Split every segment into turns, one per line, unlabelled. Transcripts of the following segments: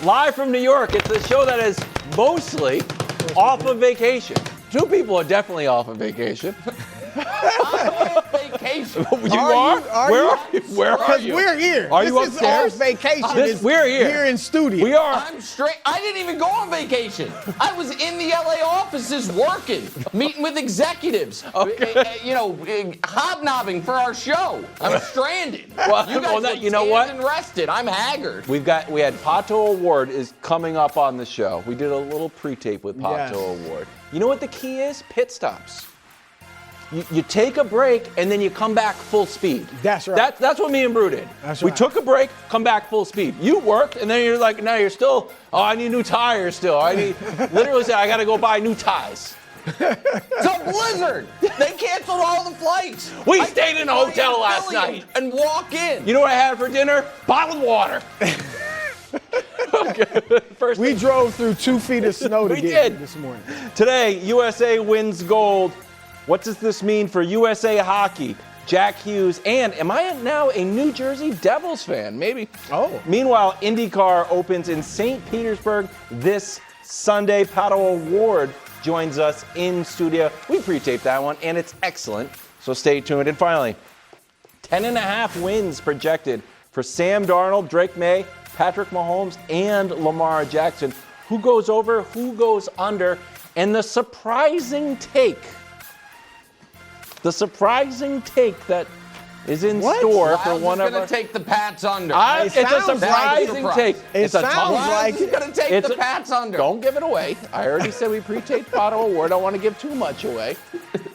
live from New York. It's a show that is mostly off of vacation. Two people are definitely off of vacation.
I'm on vacation.
You are? Where are you? Where are you?
We're here.
Are you
this
upstairs?
is off vacation.
We're here.
Here in studio.
We are.
I'm straight. I didn't even go on vacation. I was in the LA offices working, meeting with executives, hobnobbing for our show. I'm stranded.
Well,
you guys look
you know what?
and rested. I'm haggard.
We had Pato O'Ward is coming up on the show. We did a little pre-tape with Pato O'Ward. You know what the key is? Pit stops. You take a break and then you come back full speed.
That's right.
That's what me and Brew did.
That's
We
right.
took a break, come back full speed. You worked and then you're like, now you're still, I need new tires still. Literally said, I got to go buy new ties.
It's a blizzard. They canceled all the flights.
We stayed in a hotel last
Philly
night.
and walk in.
You know what I had for dinner? Bottled water. Okay.
We drove through 2 feet of snow to
We
get
did.
here this morning.
Today, USA wins gold. What does this mean for USA hockey? Jack Hughes, and am I now a New Jersey Devils fan? Maybe.
Oh.
Meanwhile, IndyCar opens in St. Petersburg this Sunday. Pato O'Ward joins us in studio. We pre-taped that one, and it's excellent, so stay tuned. And finally, 10.5 wins projected for Sam Darnold, Drake May, Patrick Mahomes, and Lamar Jackson. Who goes over, who goes under, and the surprising take that is in store for one of our.
going to take the Pats under.
It's a surprising take. It's a tough
sounds
one.
like
He's going to take the Pats under.
Don't give it away. I already said we pre-taped Pato O'Ward. I don't want to give too much away.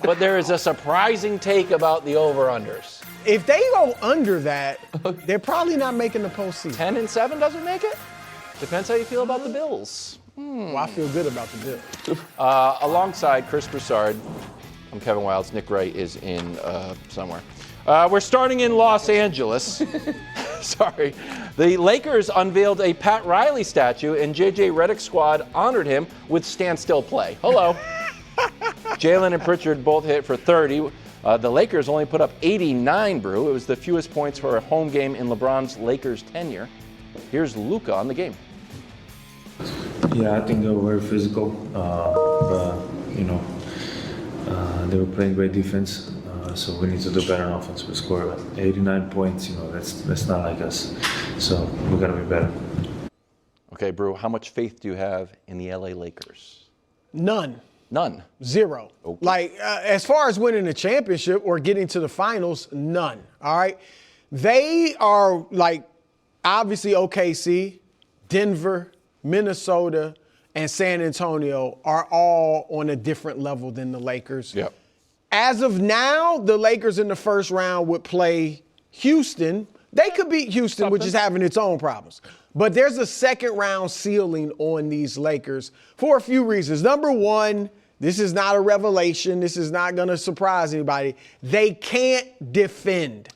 But there is a surprising take about the over-unders.
If they go under that, they're probably not making the postseason.
10-7 doesn't make it? Depends how you feel about the Bills.
Well, I feel good about the Bills.
Alongside Chris Broussard, I'm Kevin Wildes. Nick Wright is in somewhere. We're starting in Los Angeles. Sorry. The Lakers unveiled a Pat Riley statue, and J.J. Redick's squad honored him with standstill play. Hello. Jalen and Pritchard both hit for 30. The Lakers only put up 89, Brew. It was the fewest points for a home game in LeBron's Lakers tenure. Here's Luka on the game.
Yeah, I think they were very physical, but they were playing great defense. So we need to do better on offense. We scored 89 points. That's not like us. So we gotta be better.
Okay, Brew. How much faith do you have in the LA Lakers?
None.
None.
Zero.
Okay.
As far as winning a championship or getting to the finals, none. All right. They are obviously OKC, Denver, Minnesota, and San Antonio are all on a different level than the Lakers.
Yep.
As of now, the Lakers in the first round would play Houston. They could beat Houston, which is having its own problems. But there's a second round ceiling on these Lakers for a few reasons. Number one, this is not a revelation. This is not going to surprise anybody. They can't defend.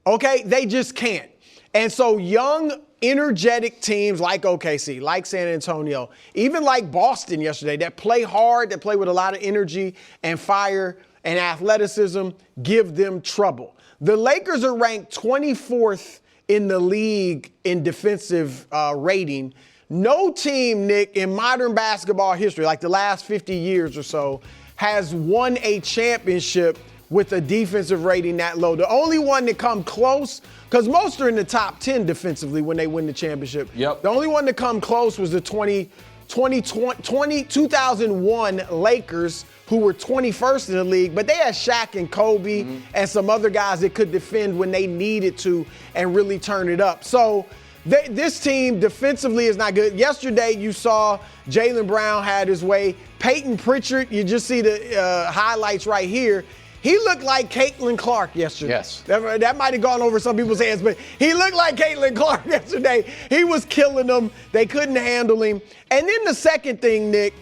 Okay? They just can't. And so young, energetic teams like OKC, like San Antonio, even like Boston yesterday, that play hard, that play with a lot of energy and fire and athleticism, give them trouble. The Lakers are ranked 24th in the league in defensive rating. No team, Nick, in modern basketball history, like the last 50 years or so, has won a championship with a defensive rating that low. The only one that come close, because most are in the top 10 defensively when they win the championship.
Yep.
The only one to come close was the 2001 Lakers, who were 21st in the league, but they had Shaq and Kobe and some other guys that could defend when they needed to and really turn it up. So this team defensively is not good. Yesterday, you saw Jaylen Brown had his way. Peyton Pritchard, you just see the highlights right here. He looked like Caitlin Clark yesterday.
Yes.
That might have gone over some people's heads, but he looked like Caitlin Clark yesterday. He was killing them. They couldn't handle him. And then the second thing, Nick,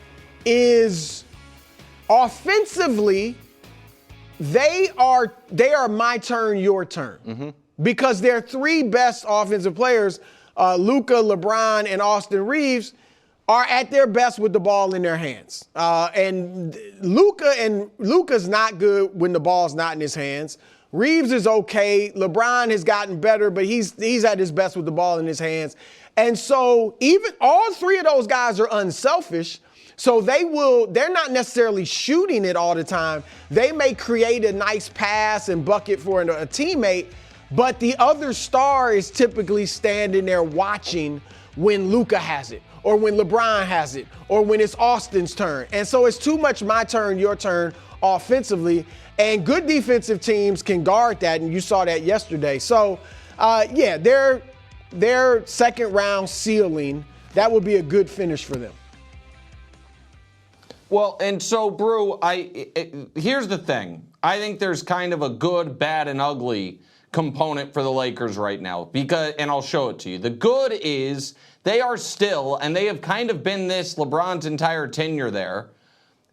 is offensively, they are my turn, your turn. Because their three best offensive players, Luka, LeBron, and Austin Reeves, are at their best with the ball in their hands. And Luka's not good when the ball's not in his hands. Reeves is okay. LeBron has gotten better, but he's at his best with the ball in his hands. And so even all three of those guys are unselfish. So they're not necessarily shooting it all the time. They may create a nice pass and bucket for a teammate, but the other star is typically standing there watching when Luka has it, or when LeBron has it, or when it's Austin's turn. And so it's too much my turn, your turn offensively. And good defensive teams can guard that, and you saw that yesterday. So, their second round ceiling, that would be a good finish for them.
Well, and so, Brew, here's the thing. I think there's kind of a good, bad, and ugly component for the Lakers right now, and I'll show it to you. The good is they are still, and they have kind of been this LeBron's entire tenure there,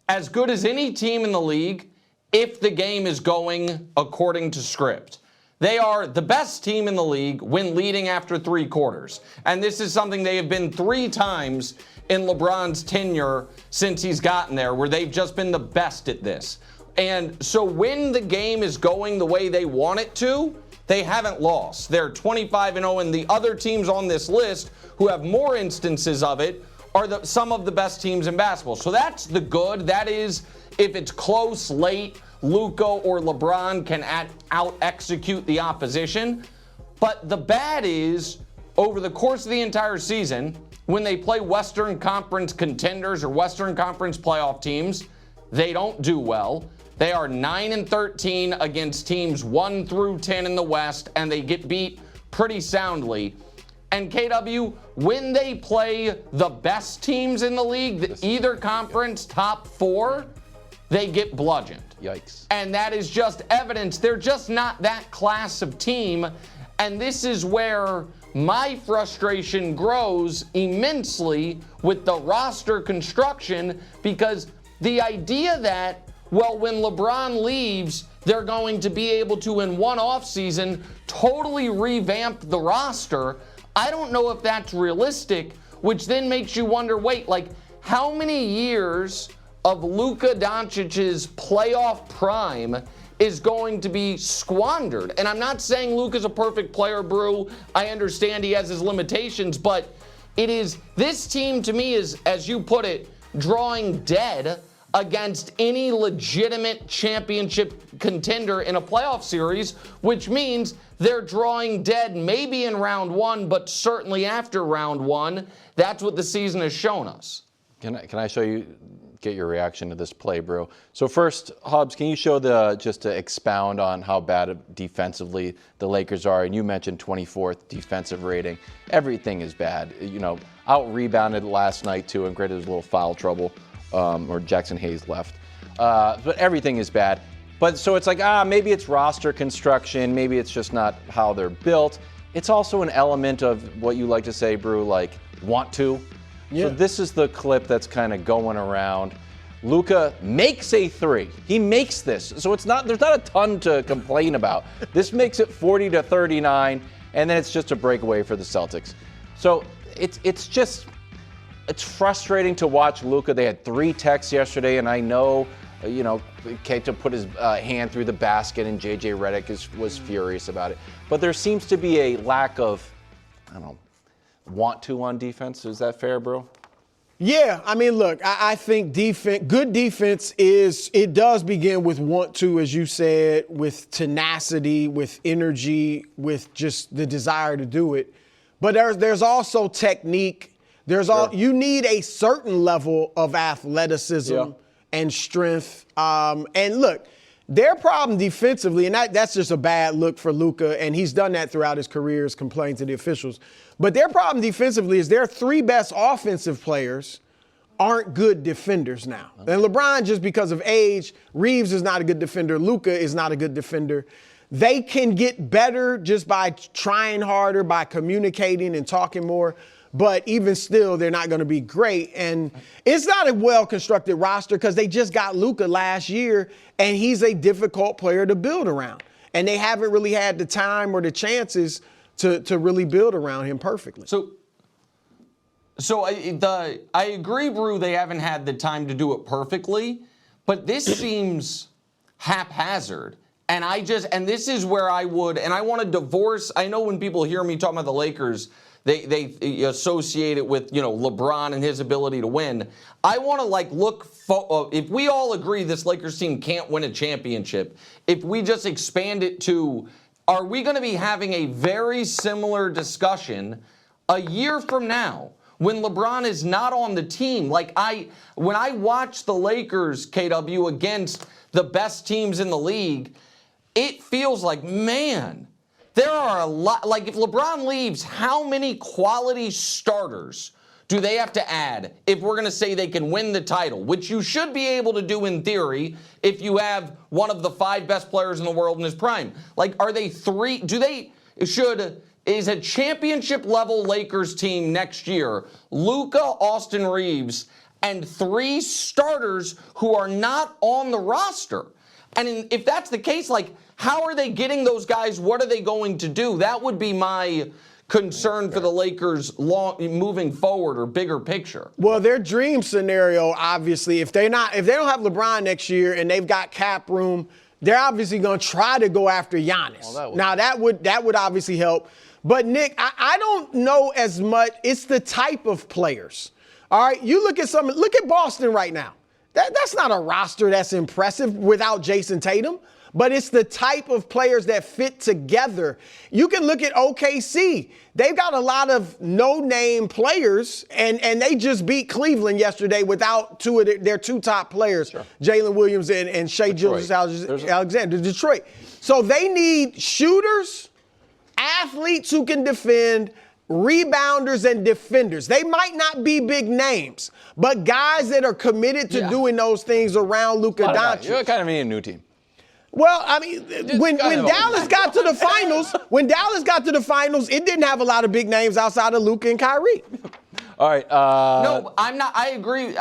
as good as any team in the league if the game is going according to script. They are the best team in the league when leading after 3 quarters. And this is something they have been 3 times in LeBron's tenure since he's gotten there, where they've just been the best at this. And so when the game is going the way they want it to, they haven't lost. They're 25-0, and the other teams on this list who have more instances of it are some of the best teams in basketball. So that's the good. That is, if it's close late, Luka or LeBron can out-execute the opposition. But the bad is, over the course of the entire season, when they play Western Conference contenders or Western Conference playoff teams, they don't do well. They are 9-13 against teams 1 through 10 in the West, and they get beat pretty soundly. And KW, when they play the best teams in the league, either conference top 4, they get bludgeoned.
Yikes.
And that is just evidence. They're just not that class of team. And this is where my frustration grows immensely with the roster construction, because the idea that, well, when LeBron leaves, they're going to be able to, in one offseason, totally revamp the roster. I don't know if that's realistic, which then makes you wonder, wait, like, how many years of Luka Doncic's playoff prime is going to be squandered? And I'm not saying Luka's a perfect player, Brew. I understand he has his limitations, but this team to me is, as you put it, drawing dead against any legitimate championship contender in a playoff series, which means they're drawing dead maybe in round 1, but certainly after round 1. That's what the season has shown us.
Can I show you, get your reaction to this play, Brew? So first, Hobbs, can you show just to expound on how bad defensively the Lakers are? And you mentioned 24th defensive rating. Everything is bad. Out-rebounded last night, too, and granted, there's a little foul trouble, or Jackson Hayes left. But everything is bad. But so it's like, maybe it's roster construction. Maybe it's just not how they're built. It's also an element of what you like to say, Brew, like want to. Yeah. So this is the clip that's kind of going around. Luka makes a 3. He makes this. So there's not a ton to complain about. This makes it 40-39, and then it's just a breakaway for the Celtics. So it's frustrating to watch Luka. They had 3 techs yesterday, and I know, Tatum put his hand through the basket, and JJ Redick was furious about it. But there seems to be a lack of, want to on defense. Is that fair, bro?
Yeah, I mean, look, I think good defense does begin with want to, as you said, with tenacity, with energy, with just the desire to do it. But there's also technique. You need a certain level of athleticism and strength. And look, their problem defensively, and that's just a bad look for Luka, and he's done that throughout his career, has complained to the officials. But their problem defensively is their 3 best offensive players aren't good defenders now. And LeBron, just because of age, Reeves is not a good defender, Luka is not a good defender. They can get better just by trying harder, by communicating and talking more. But even still, they're not going to be great. And it's not a well-constructed roster because they just got Luka last year, and he's a difficult player to build around. And they haven't really had the time or the chances to really build around him perfectly.
So I agree, Brew, they haven't had the time to do it perfectly, but this seems haphazard. And this is where I want to divorce. I know when people hear me talking about the Lakers, they associate it with, LeBron and his ability to win. I want to look if we all agree this Lakers team can't win a championship, if we just expand it to, are we going to be having a very similar discussion a year from now when LeBron is not on the team? When I watch the Lakers, KW, against the best teams in the league, it feels like, man, there are a lot. If LeBron leaves, how many quality starters do they have to add if we're going to say they can win the title, which you should be able to do in theory if you have one of the 5 best players in the world in his prime? Are they 3? Is a championship level Lakers team next year Luka, Austin Reeves, and 3 starters who are not on the roster? And if that's the case, how are they getting those guys? What are they going to do? That would be my concern for the Lakers moving forward, or bigger picture.
Well, their dream scenario, obviously, if they don't have LeBron next year and they've got cap room, they're obviously going to try to go after Giannis. That would obviously help. But Nick, I don't know as much. It's the type of players. All right, you look at Boston right now. That's not a roster that's impressive without Jayson Tatum. But it's the type of players that fit together. You can look at OKC. They've got a lot of no-name players, and they just beat Cleveland yesterday without their 2 top players, sure. Jalen Williams and Shai Gilgeous-Alexander, Detroit. So they need shooters, athletes who can defend, rebounders and defenders. They might not be big names, but guys that are committed to doing those things around Luka Doncic.
You're kind of a new team.
Well, I mean, when Dallas got to the finals, it didn't have a lot of big names outside of Luka and Kyrie.
All right.
No, I'm not. I agree.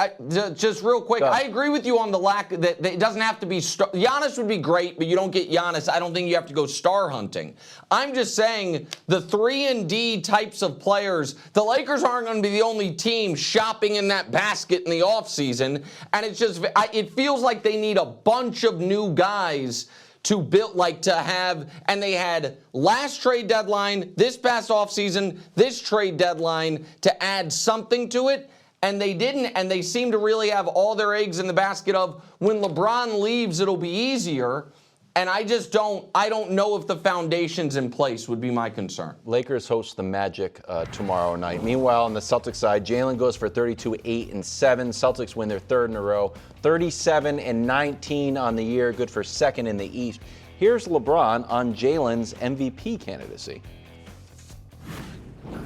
Just real quick, I agree with you on the lack that it doesn't have to be. Giannis would be great, but you don't get Giannis. I don't think you have to go star hunting. I'm just saying the 3-and-D types of players, the Lakers aren't going to be the only team shopping in that basket in the offseason. And it's just, it feels like they need a bunch of new guys to build, to have, and they had last trade deadline, this past offseason, this trade deadline to add something to it, and they didn't, and they seem to really have all their eggs in the basket of, when LeBron leaves, it'll be easier, and I don't know if the foundation's in place, would be my concern.
Lakers host the Magic tomorrow night. Meanwhile, on the Celtics side, Jalen goes for 32, 8, and 7. Celtics win their 3rd in a row. 37 and 19 on the year, good for 2nd in the East. Here's LeBron on Jalen's MVP candidacy.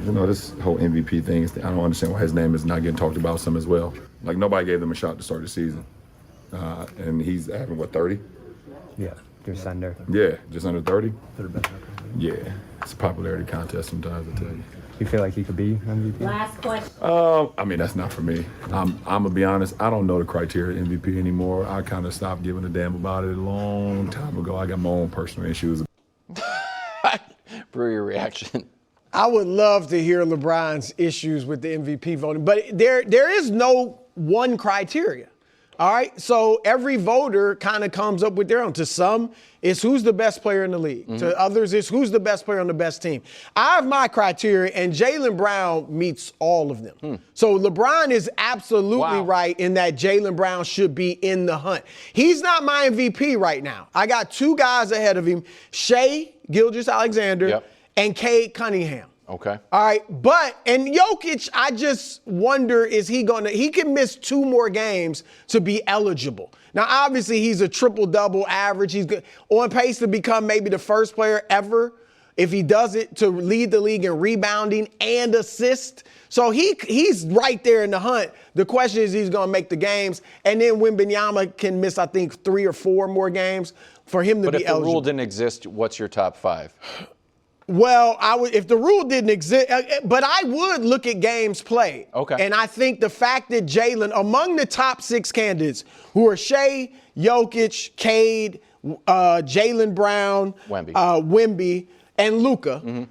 This whole MVP thing, I don't understand why his name is not getting talked about some as well. Nobody gave them a shot to start the season. And he's having, 30?
Yeah, just under.
Yeah, just under 30? Yeah, it's a popularity contest sometimes, I tell you.
You feel like he could be MVP?
Last question.
That's not for me. I'm going to be honest, I don't know the criteria of MVP anymore. I kind of stopped giving a damn about it a long time ago. I got my own personal issues.
Brew, your reaction.
I would love to hear LeBron's issues with the MVP voting, but there is no one criteria. All right, so every voter kind of comes up with their own. To some, it's who's the best player in the league. Mm-hmm. To others, it's who's the best player on the best team. I have my criteria, and Jaylen Brown meets all of them. So LeBron is absolutely right in that Jaylen Brown should be in the hunt. He's not my MVP right now. I got 2 guys ahead of him, Shai Gilgeous-Alexander and Cade Cunningham.
Okay.
All right, and Jokic, I just wonder, he can miss 2 more games to be eligible. Now, obviously, he's a triple-double average. He's on pace to become maybe the first player ever, if he does it, to lead the league in rebounding and assist. So he's right there in the hunt. The question is, he's going to make the games. And then Wembanyama can miss, I think, 3 or 4 more games for him to be eligible.
But if the rule didn't exist, what's your top 5?
Well, if the rule didn't exist, but I would look at games played.
Okay.
And I think the fact that Jalen, among the top 6 candidates, who are Shai, Jokic, Cade, Jaylen Brown, Wemby, and Luka,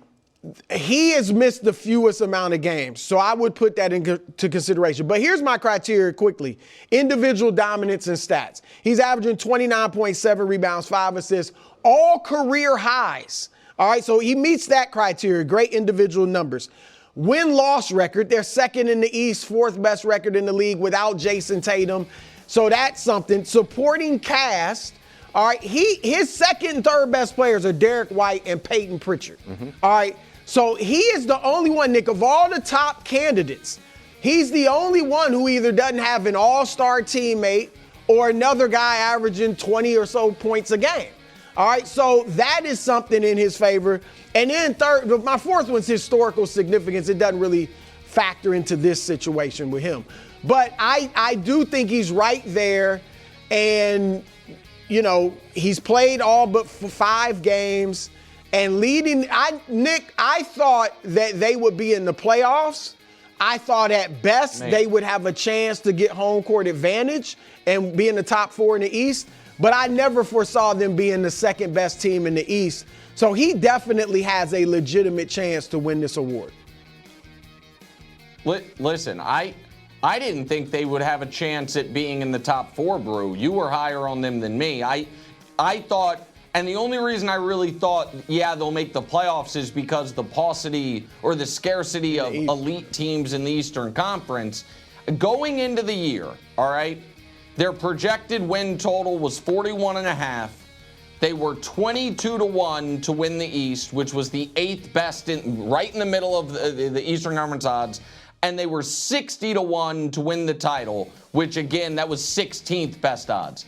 he has missed the fewest amount of games. So I would put that into consideration. But here's my criteria quickly. Individual dominance and stats. He's averaging 29.7 rebounds, 5 assists, all career highs. All right, so he meets that criteria, great individual numbers. Win-loss record, they're second in the East, fourth best record in the league without Jayson Tatum. So that's something. Supporting cast, all right, his second and third best players are Derek White and Peyton Pritchard. All right, so he is the only one, Nick, of all the top candidates, he's the only one who either doesn't have an all-star teammate or another guy averaging 20 or so points a game. All right, so that is something in his favor. And then third, my fourth one's historical significance. It doesn't really factor into this situation with him. But I do think he's right there. And, you know, he's played all but 5 games. And leading, Nick, I thought that they would be in the playoffs. I thought at best they would have a chance to get home court advantage and be in the top 4 in the East. But I never foresaw them being the second best team in the East. So he definitely has a legitimate chance to win this award.
Listen, I didn't think they would have a chance at being in the top 4, Brew. You were higher on them than me. I thought, and the only reason I really thought, yeah, they'll make the playoffs is because the paucity or the scarcity of elite teams in the Eastern Conference. Going into the year, all right, their projected win total was 41.5. They were 22-1 to win the East, which was the 8th best, right in the middle of the Eastern Conference odds. And they were 60-1 to win the title, which again, that was 16th best odds.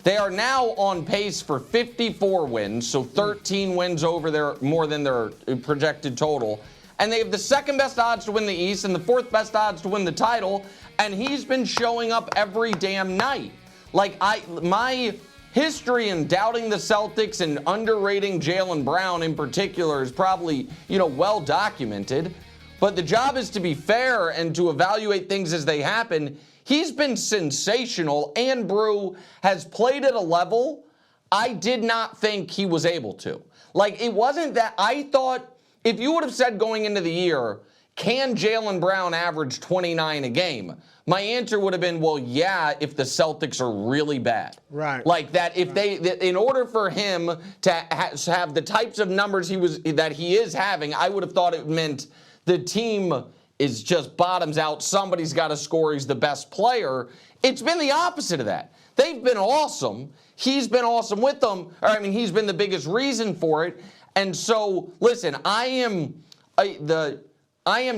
They are now on pace for 54 wins, so 13 wins over more than their projected total. And they have the 2nd best odds to win the East and the 4th best odds to win the title. And he's been showing up every damn night. Like, my history in doubting the Celtics and underrating Jaylen Brown in particular is probably, well documented. But the job is to be fair and to evaluate things as they happen. He's been sensational, and Brew has played at a level I did not think he was able to. Like, it wasn't that I thought, if you would have said going into the year, can Jaylen Brown average 29 a game? My answer would have been, well, yeah, if the Celtics are really bad.
Right.
Like that, if in order for him to have the types of numbers that he is having, I would have thought it meant the team is just bottoms out. Somebody's got to score. He's the best player. It's been the opposite of that. They've been awesome. He's been awesome with them. He's been the biggest reason for it. And so, listen, I am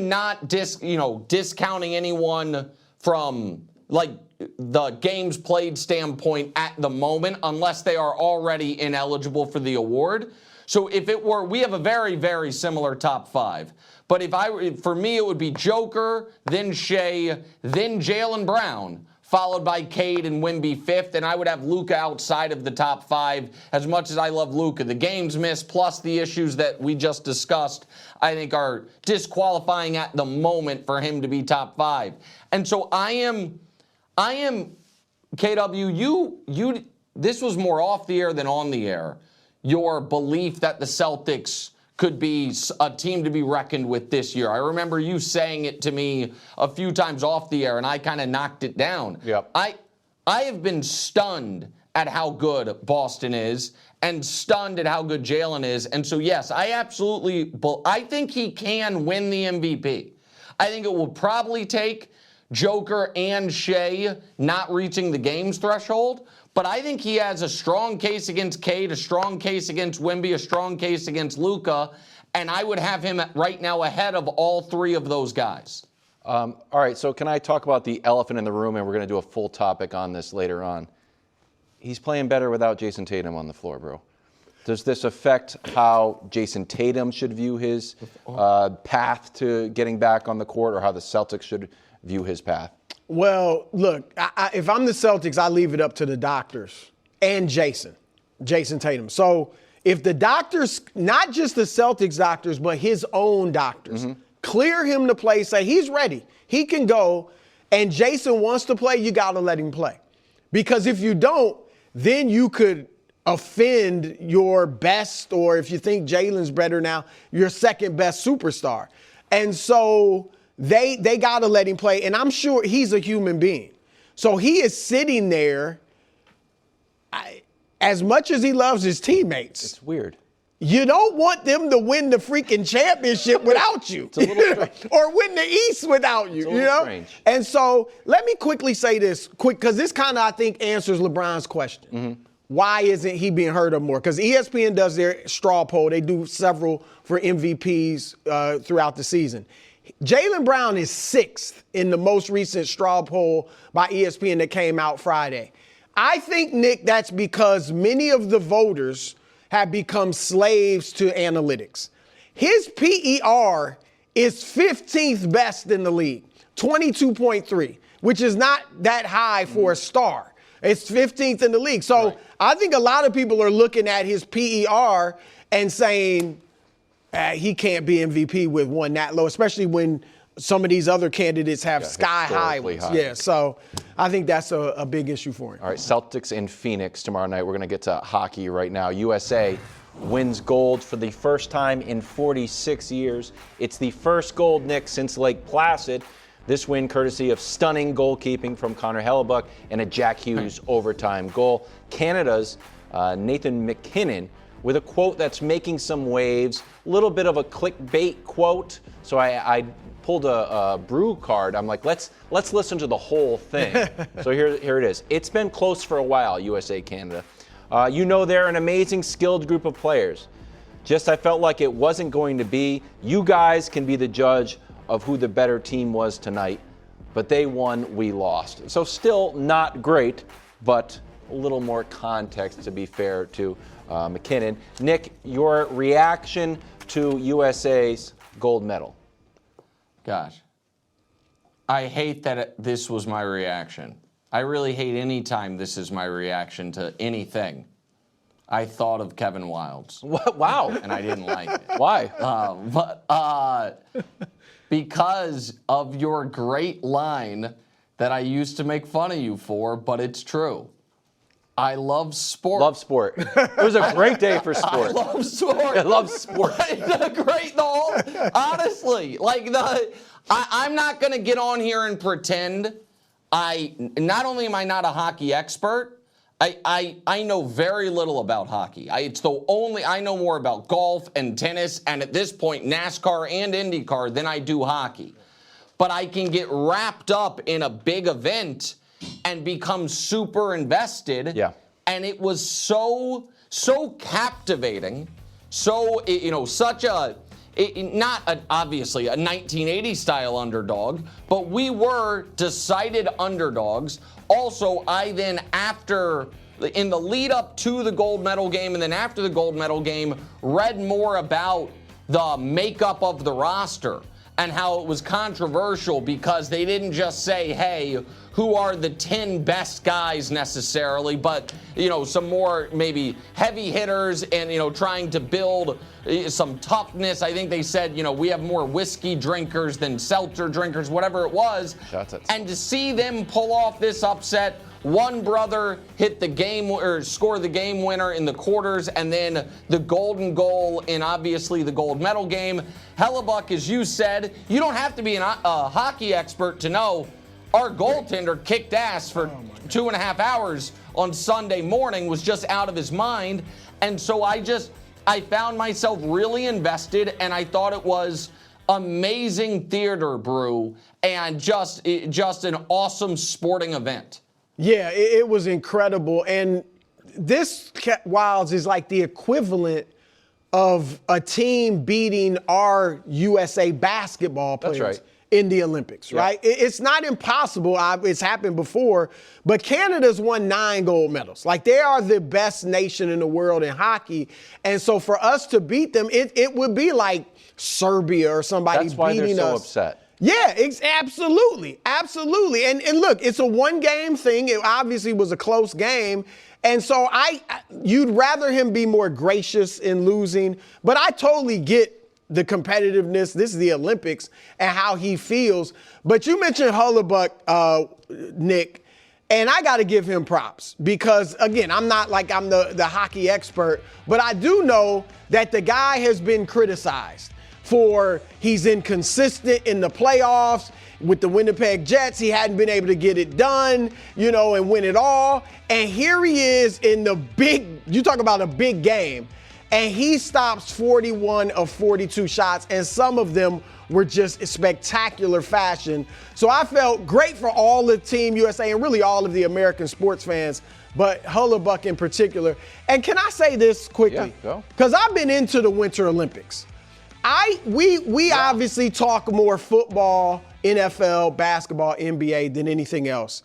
not discounting anyone from like the games played standpoint at the moment unless they are already ineligible for the award. So if it were, we have a very, very similar top 5. But for me, it would be Joker, then Shea, then Jaylen Brown, followed by Cade and Wemby 5th, and I would have Luka outside of the top 5. As much as I love Luka, the games missed plus the issues that we just discussed, I think are disqualifying at the moment for him to be top 5. And so I am, KW, this was more off the air than on the air, your belief that the Celtics could be a team to be reckoned with this year. I remember you saying it to me a few times off the air, and I kind of knocked it down.
Yep.
I have been stunned at how good Boston is and stunned at how good Jaylen is. And so, yes, I think he can win the MVP. I think it will probably take Joker and Shea not reaching the games threshold. But I think he has a strong case against Cade, a strong case against Wemby, a strong case against Luka, and I would have him right now ahead of all 3 of those guys.
All right, so can I talk about the elephant in the room, and we're going to do a full topic on this later on. He's playing better without Jayson Tatum on the floor, bro. Does this affect how Jayson Tatum should view his path to getting back on the court, or how the Celtics should view his path?
Well, look, if I'm the Celtics, I leave it up to the doctors and Jayson Tatum. So if the doctors, not just the Celtics doctors, but his own doctors, clear him to play, say he's ready, he can go, and Jayson wants to play, you got to let him play. Because if you don't, then you could offend your best, or if you think Jaylen's better now, your second best superstar. And so They got to let him play, and I'm sure he's a human being. So he is sitting there, as much as he loves his teammates.
It's weird.
you don't want them to win the freaking championship without you.
It's a little strange.
Or win the East without you.
It's a
you
little
know?
strange.
And so let me quickly say this, because this kind of, I think, answers LeBron's question.
Mm-hmm.
Why isn't he being heard of more? Because ESPN does their straw poll. They do several for MVPs throughout the season. Jaylen Brown is 6th in the most recent straw poll by ESPN that came out Friday. I think, Nick, that's because many of the voters have become slaves to analytics. His PER is 15th best in the league, 22.3, which is not that high for a star. It's 15th in the league. So I think a lot of people are looking at his PER and saying he can't be MVP with one that low, especially when some of these other candidates have sky-high ones.
high.
Yeah, so I think that's a big issue for him.
All right, Celtics in Phoenix tomorrow night. We're going to get to hockey right now. USA wins gold for the first time in 46 years. It's the first gold, Nick, since Lake Placid. This win courtesy of stunning goalkeeping from Connor Hellebuck and a Jack Hughes overtime goal. Canada's Nathan McKinnon with a quote that's making some waves, a little bit of a clickbait quote. So I pulled a brew card. I'm like, let's listen to the whole thing. So here it is. It's been close for a while, USA Canada. They're an amazing, skilled group of players. Just I felt like it wasn't going to be. You guys can be the judge of who the better team was tonight. But they won, we lost. So still not great, but a little more context to be fair to McKinnon. Nick, your reaction to USA's gold medal?
Gosh, I hate that this was my reaction. I really hate any time this is my reaction to anything. I thought of Kevin Wildes.
Wow.
And I didn't like it.
Why?
Because of your great line that I used to make fun of you for, but it's true. I love sport.
Love sport. It was a great day for sport.
I love sport.
I love sport.
Honestly, I'm not going to get on here and pretend not only am I not a hockey expert, I know very little about hockey. I know more about golf and tennis and at this point NASCAR and IndyCar than I do hockey. But I can get wrapped up in a big event and become super invested.
Yeah.
And it was so captivating, obviously a 1980 style underdog, but we were decided underdogs. Also, I then in the lead up to the gold medal game and then after the gold medal game, read more about the makeup of the roster and how it was controversial because they didn't just say, hey, who are the 10 best guys necessarily, but, some more maybe heavy hitters and, trying to build some toughness. I think they said, we have more whiskey drinkers than seltzer drinkers, whatever it was. And to see them pull off this upset, one brother hit the game or score the game winner in the quarters, and then the golden goal in obviously the gold medal game. Hellebuck, as you said, you don't have to be a hockey expert to know our goaltender kicked ass for 2.5 hours on Sunday morning, was just out of his mind. And so I found myself really invested, and I thought it was amazing theater, Brew, and just an awesome sporting event.
Yeah, it was incredible. And this Wildes is like the equivalent of a team beating our USA basketball players.
That's right.
In the Olympics, right? It's not impossible. It's happened before, but Canada's won 9 gold medals. Like, they are the best nation in the world in hockey. And so for us to beat them, it would be like Serbia or somebody beating us.
That's why they're so upset.
Yeah, absolutely. Absolutely. And look, it's a one-game thing. It obviously was a close game. And so you'd rather him be more gracious in losing, but I totally get the competitiveness. This is the Olympics and how he feels. But you mentioned Hellebuck, Nick, and I got to give him props because, again, I'm not like I'm the hockey expert, but I do know that the guy has been criticized for he's inconsistent in the playoffs. With the Winnipeg Jets, he hadn't been able to get it done, and win it all. And here he is in the big, you talk about a big game. and he stops 41 of 42 shots, and some of them were just spectacular fashion. So I felt great for all the Team USA and really all of the American sports fans, but Hellebuyck in particular. And can I say this quickly?
Yeah, go.
Because I've been into the Winter Olympics. We obviously talk more football, NFL, basketball, NBA than anything else.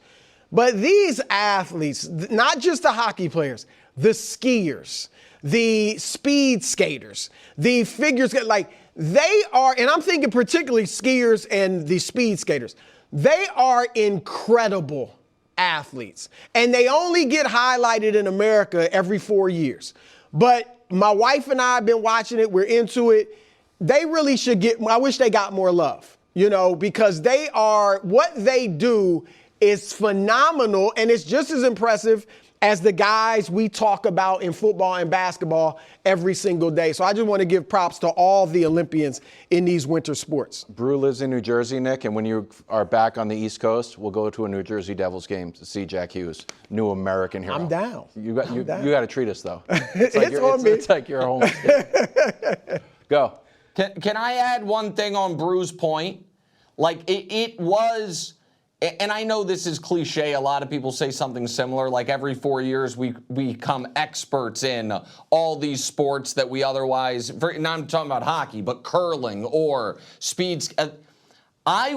But these athletes, not just the hockey players, the skiers, the speed skaters, the figures, like they are, and I'm thinking particularly skiers and the speed skaters, they are incredible athletes. And they only get highlighted in America every 4 years. But my wife and I have been watching it. We're into it. They really should get, I wish they got more love, because they are, what they do is phenomenal, and it's just as impressive as the guys we talk about in football and basketball every single day. So I just want to give props to all the Olympians in these winter sports.
Brew lives in New Jersey, Nick, and when you are back on the East Coast, we'll go to a New Jersey Devils game to see Jack Hughes, new American hero.
I'm down.
You got to treat us, though. It's
on me.
It's like your home state. Go.
Can I add one thing on Brew's point? Like, it was, and I know this is cliche, a lot of people say something similar, like every 4 years we become experts in all these sports that we otherwise, now I'm talking about hockey, but curling or speeds. There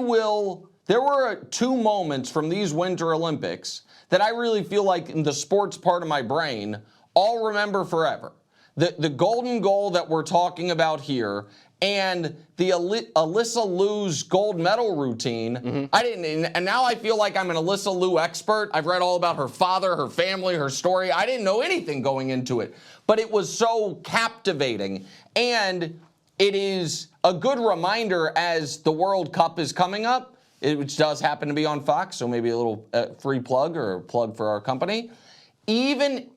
were 2 moments from these Winter Olympics that I really feel like in the sports part of my brain, I'll remember forever. The golden goal that we're talking about here and the Alyssa Liu's gold medal routine. Mm-hmm. And now I feel like I'm an Alyssa Liu expert. I've read all about her father, her family, her story. I didn't know anything going into it, but it was so captivating. And it is a good reminder as the World Cup is coming up, which does happen to be on Fox, so maybe a little free plug or a plug for our company. Even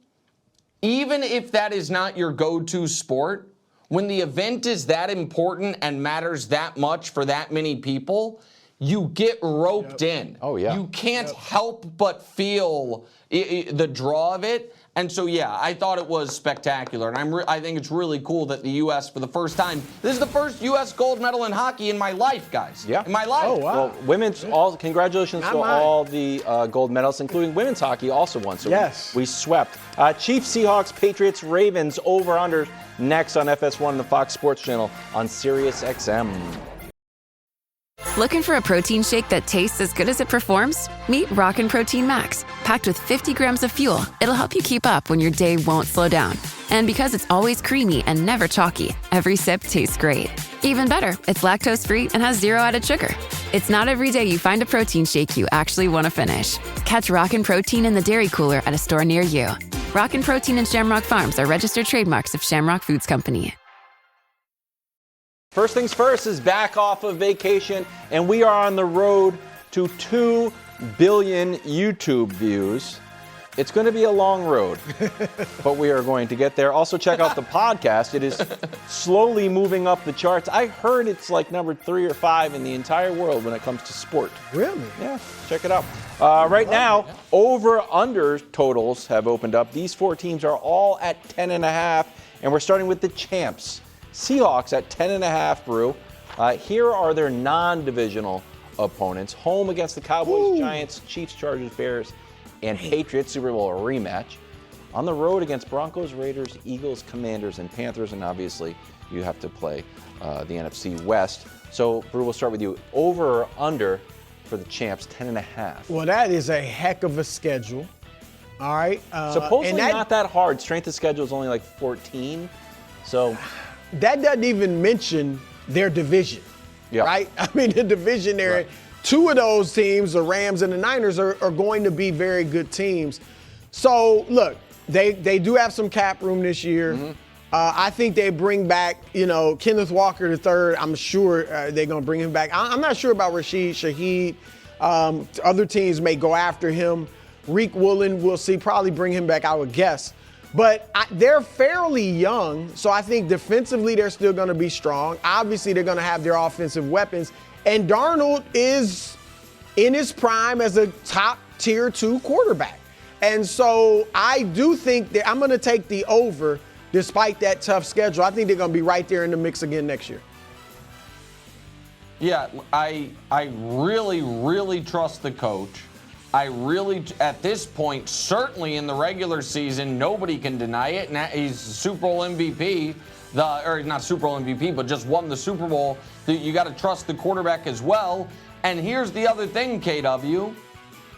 if that is not your go-to sport, when the event is that important and matters that much for that many people, you get roped in.
Oh, yeah.
You can't help but feel the draw of it. And so, yeah, I thought it was spectacular. And I think it's really cool that the U.S., for the first time, this is the first U.S. gold medal in hockey in my life, guys.
Yeah.
In my life.
Oh, wow.
Well, congratulations to all the gold medalists, including women's hockey also won. So
yes.
we swept. Chiefs, Seahawks, Patriots, Ravens, over-under next on FS1 and the Fox Sports Channel on Sirius XM.
Looking for a protein shake that tastes as good as it performs? Meet Rockin' Protein Max. Packed with 50 grams of fuel, it'll help you keep up when your day won't slow down. And because it's always creamy and never chalky, every sip tastes great. Even better, it's lactose-free and has 0 added sugar. It's not every day you find a protein shake you actually want to finish. Catch Rockin' Protein in the dairy cooler at a store near you. Rockin' Protein and Shamrock Farms are registered trademarks of Shamrock Foods Company.
First things first is back off of vacation, and we are on the road to 2 billion YouTube views. It's going to be a long road, but we are going to get there. Also, check out the podcast. It is slowly moving up the charts. I heard it's like number 3 or 5 in the entire world when it comes to sport.
Really?
Yeah, check it out. Right now, over-under totals have opened up. These 4 teams are all at 10.5, and we're starting with the champs. Seahawks at 10.5, Brew. Here are their non-divisional opponents. Home against the Cowboys, Giants, Chiefs, Chargers, Bears, and Patriots, Super Bowl rematch. On the road against Broncos, Raiders, Eagles, Commanders, and Panthers. And obviously, you have to play the NFC West. So, Brew, we'll start with you. Over or under for the champs, 10.5.
Well, that is a heck of a schedule. All right.
Supposedly not that hard. Strength of schedule is only like 14. So
that doesn't even mention their division, right? I mean, the division there, right. 2 of those teams, the Rams and the Niners, are going to be very good teams. So, look, they do have some cap room this year. Mm-hmm. I think they bring back, Kenneth Walker III. I'm sure they're going to bring him back. I'm not sure about Rashid Shaheed. Other teams may go after him. Reek Woolen, we'll see, probably bring him back, I would guess. But they're fairly young, so I think defensively they're still going to be strong. Obviously, they're going to have their offensive weapons. And Darnold is in his prime as a top tier 2 quarterback. And so I do think that I'm going to take the over despite that tough schedule, I think they're going to be right there in the mix again next year.
Yeah, I really, really trust the coach. I really, at this point, certainly in the regular season, nobody can deny it. And he's Super Bowl MVP, or not Super Bowl MVP, but just won the Super Bowl. You got to trust the quarterback as well. And here's the other thing, KW.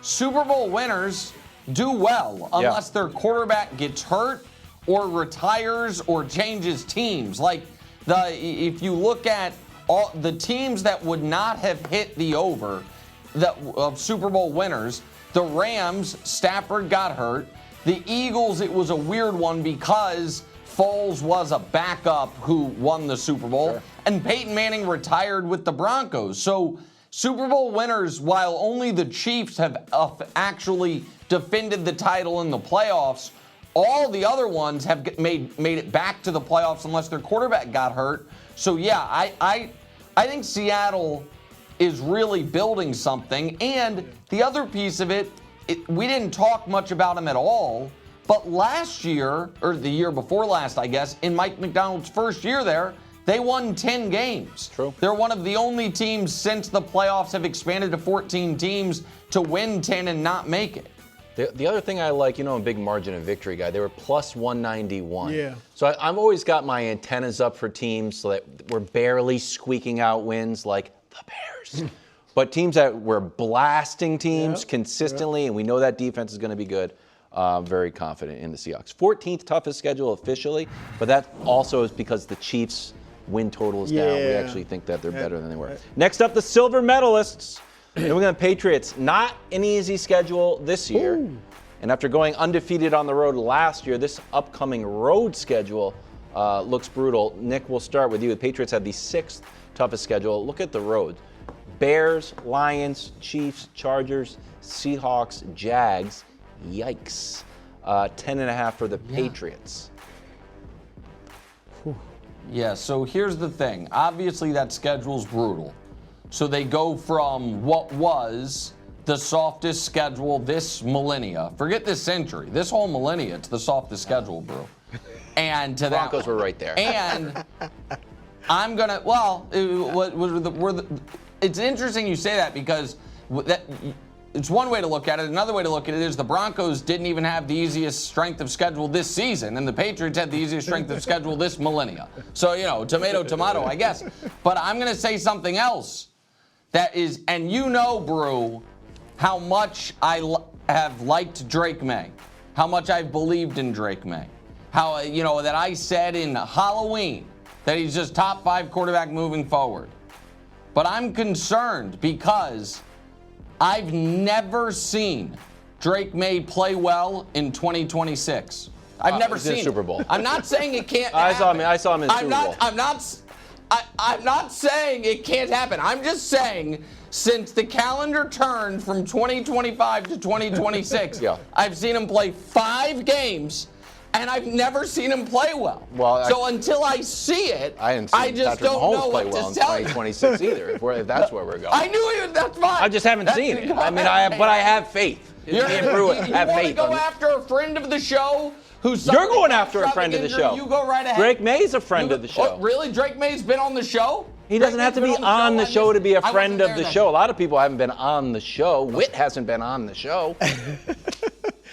Super Bowl winners do well unless their quarterback gets hurt or retires or changes teams. Like, if you look at all the teams that would not have hit the over of Super Bowl winners, the Rams, Stafford got hurt. The Eagles, it was a weird one because Foles was a backup who won the Super Bowl. Sure. And Peyton Manning retired with the Broncos. So Super Bowl winners, while only the Chiefs have actually defended the title in the playoffs, all the other ones have made it back to the playoffs unless their quarterback got hurt. So yeah, I think Seattle is really building something. And the other piece of it, we didn't talk much about him at all, but last year, or the year before last, I guess, in Mike McDonald's first year there, they won 10 games.
True.
They're one of the only teams since the playoffs have expanded to 14 teams to win 10 and not make it.
The other thing I like, a big margin of victory guy, they were plus 191.
Yeah.
So I've always got my antennas up for teams so that we're barely squeaking out wins like the Bears. But teams that were blasting teams consistently, and we know that defense is going to be good, very confident in the Seahawks. 14th toughest schedule officially, but that also is because the Chiefs' win total is down. We actually think that they're better than they were. Next up, the silver medalists. Then we got Patriots. Not an easy schedule this year. Ooh. And after going undefeated on the road last year, this upcoming road schedule looks brutal. Nick, we'll start with you. The Patriots have the 6th toughest schedule. Look at the road. Bears, Lions, Chiefs, Chargers, Seahawks, Jags. Yikes. 10.5 for the Patriots.
Yeah, so here's the thing. Obviously, that schedule's brutal. So they go from what was the softest schedule this millennia. Forget this century. This whole millennia, it's the softest schedule, bro. And to that
Broncos were right there.
And I'm going to, it's interesting you say that because it's one way to look at it. Another way to look at it is the Broncos didn't even have the easiest strength of schedule this season, and the Patriots had the easiest strength of schedule this millennia. So, tomato, tomato, I guess. But I'm going to say something else. That is, and Brew, how much I have liked Drake May, how much I've believed in Drake May, how, that I said in Halloween that he's just top 5 quarterback moving forward. But I'm concerned because I've never seen Drake May play well in 2026. I've never seen it.
Super Bowl.
I'm not saying it can't
I
happen.
saw him in the Super Bowl.
I'm not saying it can't happen. I'm just saying since the calendar turned from 2025 to 2026, I've seen him play 5 games, and I've never seen him play well. So until I see it, I just
Patrick
don't
Mahomes
know
play
what
well
to tell
in 2026 either, if that's where we're going.
I knew that's fine.
I just haven't seen it. I have faith.
You want to go after a friend of the show?
You're going after a friend of the show.
You go right ahead.
Drake May's a friend of the show.
Really? Drake May's been on the show?
He doesn't have to be on the show to be a friend of the show. A lot of people haven't been on the show. Whit hasn't been on the show.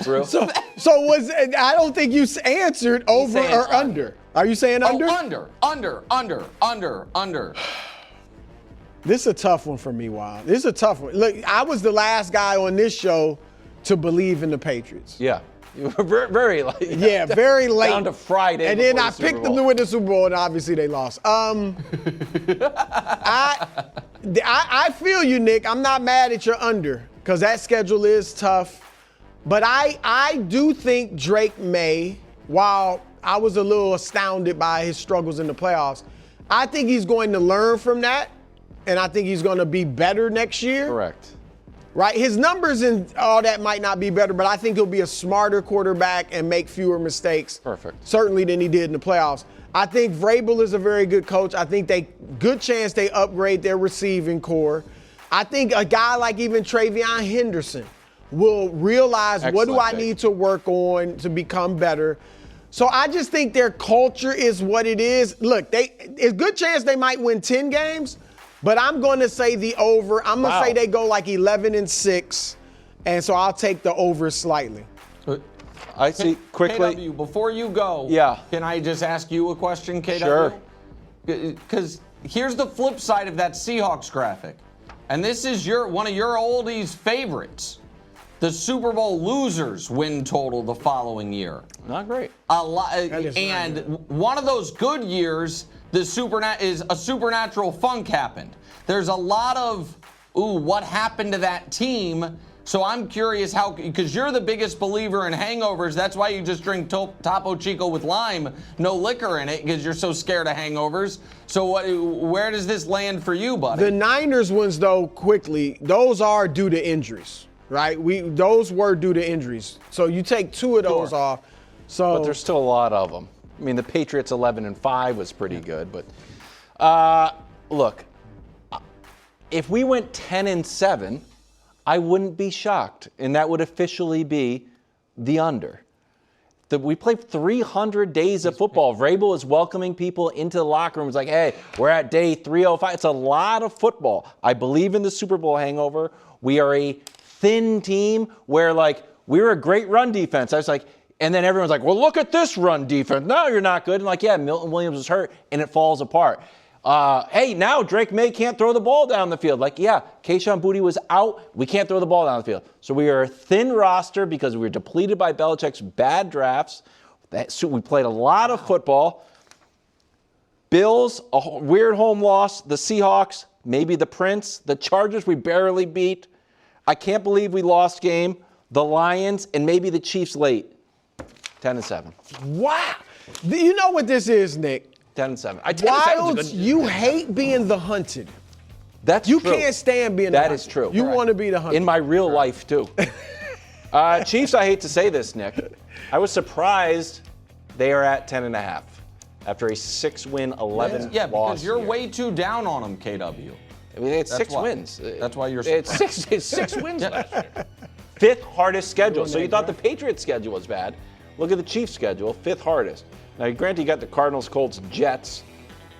True.
So I don't think you answered over or under. Are you saying under?
Under.
This is a tough one for me, Wild. This is a tough one. Look, I was the last guy on this show to believe in the Patriots.
Yeah. You were very late.
Yeah, very late.
Down to Friday.
And then I picked them to win the Super Bowl, and obviously they lost. I feel you, Nick. I'm not mad at your under, because that schedule is tough. But I do think Drake May, while I was a little astounded by his struggles in the playoffs, I think he's going to learn from that, and I think he's going to be better next year.
Correct.
Right? His numbers and all that might not be better, but I think he'll be a smarter quarterback and make fewer mistakes.
Perfect.
Certainly than he did in the playoffs. I think Vrabel is a very good coach. I think good chance they upgrade their receiving core. I think a guy like even Travion Henderson will realize what do I need to work on to become better. So I just think their culture is what it is. Look, it's a good chance they might win 10 games, but I'm going to say the over. I'm going to say they go like 11-6, and so I'll take the over slightly.
I see quickly.
KW, before you go,
Yeah.
Can I just ask you a question, KW?
Sure.
Because here's the flip side of that Seahawks graphic, and this is one of your oldies' favorites. The Super Bowl losers win total the following year.
Not great.
A lot, and one of those good years, is a supernatural funk happened. There's a lot of, what happened to that team? So I'm curious how, because you're the biggest believer in hangovers. That's why you just drink Topo Chico with lime, no liquor in it, because you're so scared of hangovers. So where does this land for you, buddy?
The Niners ones, though, quickly, those are due to injuries. Right, those were due to injuries. So you take 2 of those off. So,
but there's still a lot of them. I mean, the Patriots 11-5 was pretty good, but look, if we went 10-7, I wouldn't be shocked, and that would officially be the under. We played 300 days of football. Vrabel is welcoming people into the locker room. It's like, hey, we're at day 305. It's a lot of football. I believe in the Super Bowl hangover. We are a thin team where, like, we were a great run defense. I was like, and then everyone's like, well, look at this run defense. No, you're not good. And like, yeah, Milton Williams was hurt, and it falls apart. Hey, now Drake May can't throw the ball down the field. Like, yeah, Kayshon Boutte was out. We can't throw the ball down the field. So we are a thin roster because we were depleted by Belichick's bad drafts. We played a lot of football. Bills, a weird home loss. The Seahawks, maybe the Prince. The Chargers, we barely beat. I can't believe we lost game. The Lions and maybe the Chiefs late. 10-7.
Wow. You know what this is, Nick?
10-7.
Wilds, you hate being the hunted.
That's
you
true.
Can't stand being the hunted.
That is true.
You want to be the hunted.
In my real life, too. Chiefs, I hate to say this, Nick. I was surprised they are at 10.5 after a 6-win, 11 loss.
Yeah, because you're
year.
way too down on them, KW.
I mean, they had
That's
6
why.
wins.
That's why you're
It's six wins last year. 5th hardest schedule. So you thought the Patriots' schedule was bad. Look at the Chiefs' schedule, 5th hardest. Now, granted, you got the Cardinals, Colts, Jets,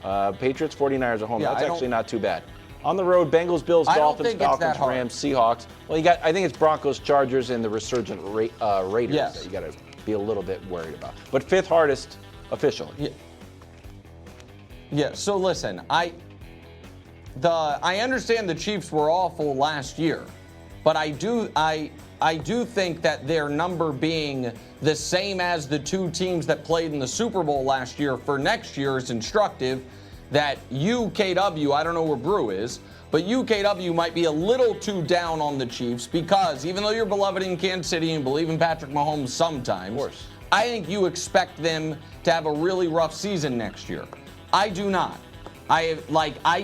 Patriots, 49ers at home.
Yeah,
That's actually not too bad. On the road, Bengals, Bills, Dolphins, Falcons, Rams, Seahawks. Well, I think it's Broncos, Chargers, and the resurgent Raiders that you got to be a little bit worried about. But 5th hardest officially.
Yeah. So listen, I understand the Chiefs were awful last year, but I do think that their number being the same as the 2 teams that played in the Super Bowl last year for next year is instructive. That KW, I don't know where Brew is, but KW might be a little too down on the Chiefs because even though you're beloved in Kansas City and believe in Patrick Mahomes sometimes, I think you expect them to have a really rough season next year. I do not. I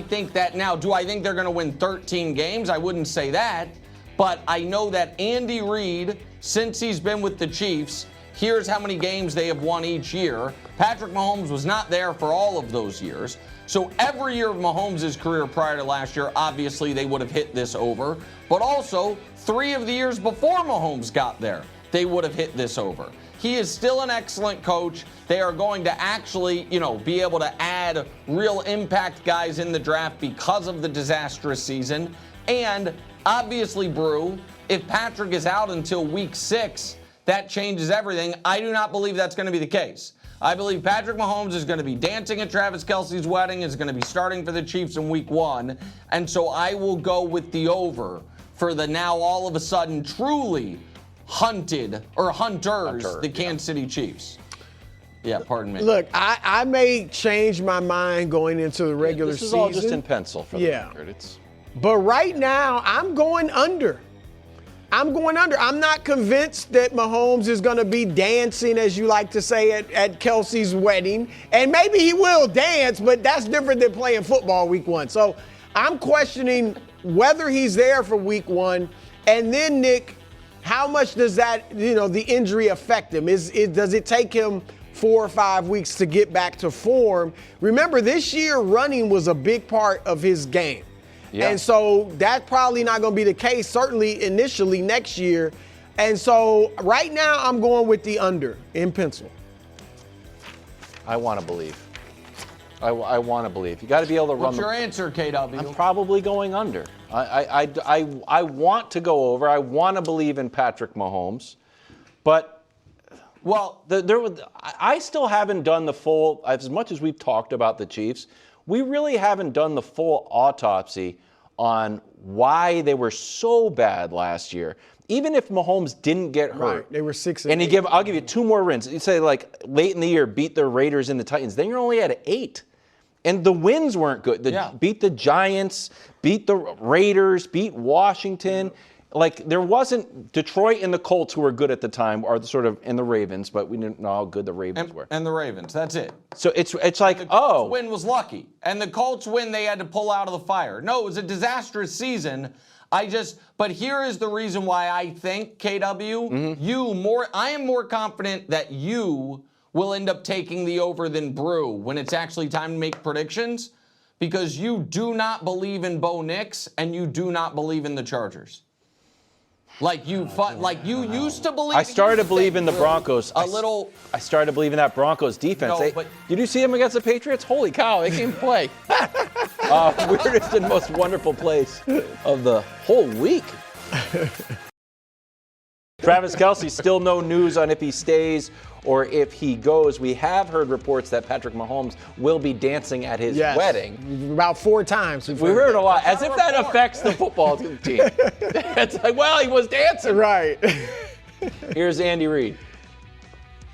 think that now, do I think they're going to win 13 games? I wouldn't say that. But I know that Andy Reid, since he's been with the Chiefs, here's how many games they have won each year. Patrick Mahomes was not there for all of those years. So every year of Mahomes' career prior to last year, obviously they would have hit this over. But also, 3 of the years before Mahomes got there, they would have hit this over. He is still an excellent coach. They are going to actually, be able to add real impact guys in the draft because of the disastrous season. And obviously, Brew, if Patrick is out until week 6, that changes everything. I do not believe that's going to be the case. I believe Patrick Mahomes is going to be dancing at Travis Kelce's wedding, is going to be starting for the Chiefs in week 1. And so I will go with the over for the now all of a sudden truly hunters, the Kansas City Chiefs. Yeah, pardon me.
Look, I may change my mind going into the regular season.
This is all just in pencil for the record.
But right now, I'm going under. I'm not convinced that Mahomes is going to be dancing, as you like to say, at Kelce's wedding. And maybe he will dance, but that's different than playing football week 1. So I'm questioning whether he's there for week 1. And then, Nick, how much does that, the injury affect him? Does it take him 4 or 5 weeks to get back to form? Remember, this year, running was a big part of his game. Yeah. And so that's probably not going to be the case, certainly initially next year. And so right now I'm going with the under in pencil.
I want to believe. I want to believe. You got to be able to run.
What's your answer, KW?
I'm probably going under. I want to go over. I want to believe in Patrick Mahomes, but I still haven't done the full. As much as we've talked about the Chiefs, we really haven't done the full autopsy on why they were so bad last year. Even if Mahomes didn't get hurt,
Right. They were 6
and I'll give you 2 more wins. You say like late in the year, beat the Raiders and the Titans. Then you're only at 8. And the wins weren't good. Beat the Giants, beat the Raiders, beat Washington. Like there wasn't Detroit and the Colts, who were good at the time, are the sort of, and the Ravens, but we didn't know how good the Ravens were.
And the Ravens, that's it.
So it's like,
The Colts win was lucky. And the Colts win, they had to pull out of the fire. No, it was a disastrous season. But here is the reason why I think, KW, I am more confident that you will end up taking the over than Brew when it's actually time to make predictions, because you do not believe in Bo Nix and you do not believe in the Chargers. Like you used to believe.
I started to believe in the Broncos.
I
started to believe in that Broncos defense.
No,
did you see them against the Patriots? Holy cow, they came play. Weirdest and most wonderful plays of the whole week. Travis Kelce, still no news on if he stays or if he goes. We have heard reports that Patrick Mahomes will be dancing at his wedding.
About 4 times.
We heard a lot, as if that affects the football team. It's like, well, he was dancing.
Right.
Here's Andy Reid.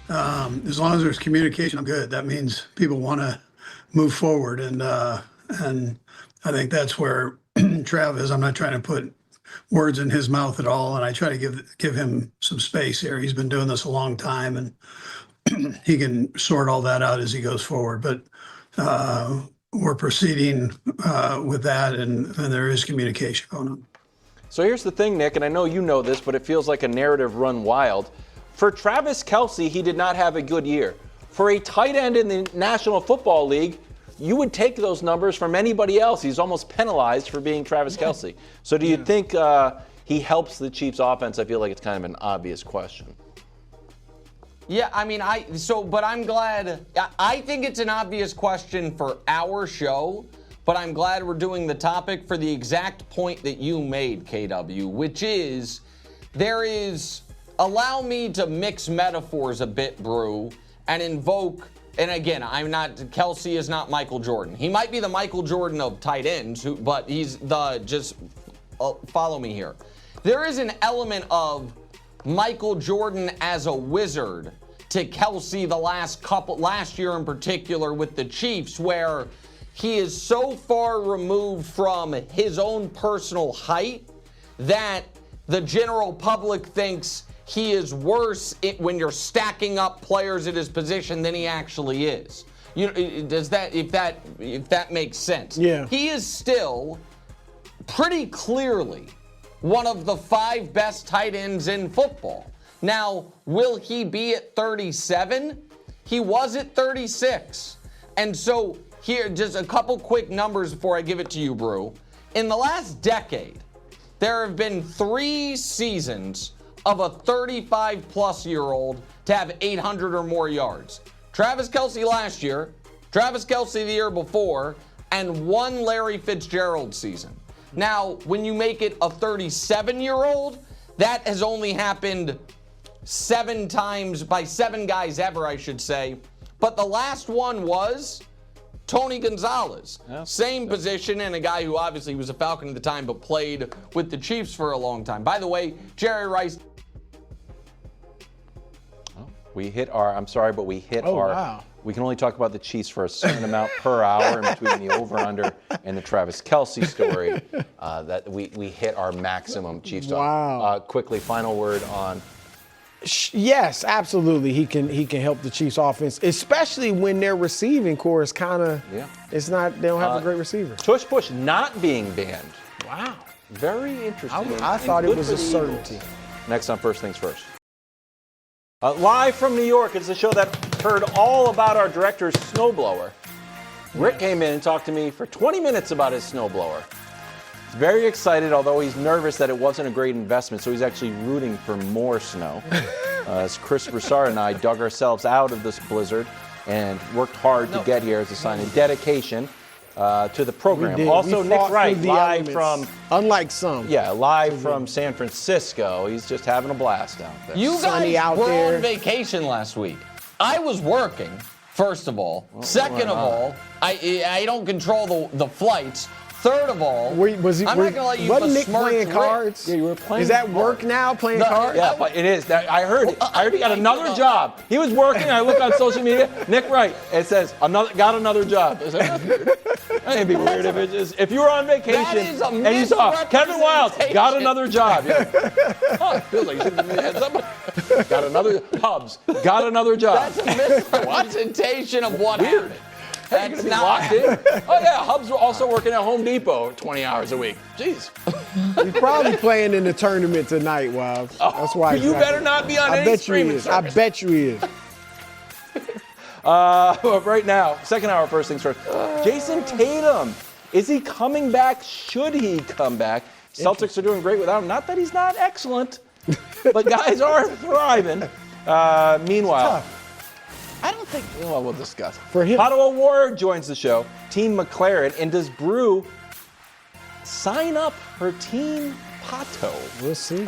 As long as there's communication, good. That means people want to move forward, and I think that's where Travis. I'm not trying to put words in his mouth at all, and I try to give him some space here. He's been doing this a long time, and he can sort all that out as he goes forward. But we're proceeding with that, and there is communication going on.
So here's the thing, Nick, and I know you know this, but it feels like a narrative run wild. For Travis Kelce, he did not have a good year. For a tight end in the National Football League, you would take those numbers from anybody else. He's almost penalized for being Travis Kelce. So do you think he helps the Chiefs offense? I feel like it's kind of an obvious question.
Yeah, I mean, but I'm glad. I think it's an obvious question for our show, but I'm glad we're doing the topic for the exact point that you made, KW, which is allow me to mix metaphors a bit, Brew, and invoke. And again, Kelce is not Michael Jordan. He might be the Michael Jordan of tight ends, but he's follow me here. There is an element of Michael Jordan as a wizard to Kelce last year in particular with the Chiefs, where he is so far removed from his own personal height that the general public thinks he is worse when you're stacking up players at his position than he actually is. If that makes sense?
Yeah.
He is still pretty clearly one of the 5 best tight ends in football. Now, will he be at 37? He was at 36. And so here, just a couple quick numbers before I give it to you, Brew. In the last decade, there have been 3 seasons of a 35-plus-year-old to have 800 or more yards. Travis Kelce last year, Travis Kelce the year before, and 1 Larry Fitzgerald season. Now, when you make it a 37-year-old, that has only happened 7 times by 7 guys ever, I should say. But the last one was Tony Gonzalez. Yeah. Same position, and a guy who obviously was a Falcon at the time but played with the Chiefs for a long time. By the way, Jerry Rice.
We hit our,
Wow.
We can only talk about the Chiefs for a certain amount per hour in between the over-under and the Travis Kelce story. That we hit our maximum Chiefs talk.
Wow.
Quickly, final word on.
Yes, absolutely. He can help the Chiefs offense, especially when their receiving core is kind of, they don't have a great receiver.
Tush Push not being banned.
Wow.
Very interesting.
I thought it was a certainty.
Next on First Things First. Live from New York, it's the show that heard all about our director's snowblower. Rick came in and talked to me for 20 minutes about his snowblower. He's very excited, although he's nervous that it wasn't a great investment, so he's actually rooting for more snow. As Chris Broussard and I dug ourselves out of this blizzard and worked hard to get here as a sign of dedication to the program.
We
Also, Nick
fought
Wright,
through the
live
elements,
from
unlike some.
Yeah, live from San Francisco. He's just having a blast out there.
You
Sunny
guys
out
were
there.
on vacation last week. I was working, first of all. Second of all, I don't control the flights. Third of all, I'm not going to let you
wasn't Nick
besmirch
playing
Rick.
cards?
Yeah, you were playing
Is that
cards.
work now, playing cards?
Yeah, but it is. I heard he got another job. He was working. I look on social media. Nick Wright. It says got another job. I said, that's weird. That ain't be weird if you were on vacation and you saw Kevin Wild got another job. You're like, oh, feels like you should give me a heads up. Got another Hubs. Got another job.
That's a misrepresentation of what happened.
That's not locked in. Oh yeah, Hubs were also working at Home Depot 20 hours a week. Jeez.
He's probably playing in the tournament tonight, Wild. That's why.
You better not be on
I
any
bet you
streaming
he is.
service.
I bet you he is.
Right now, second hour, first things first. Jayson Tatum, is he coming back? Should he come back? Celtics are doing great without him. Not that he's not excellent, but guys are thriving. Meanwhile, I don't think, well, we'll discuss.
For him.
Pato O'Ward joins the show, Team McLaren, and does Brew sign up her Team Pato?
We'll see.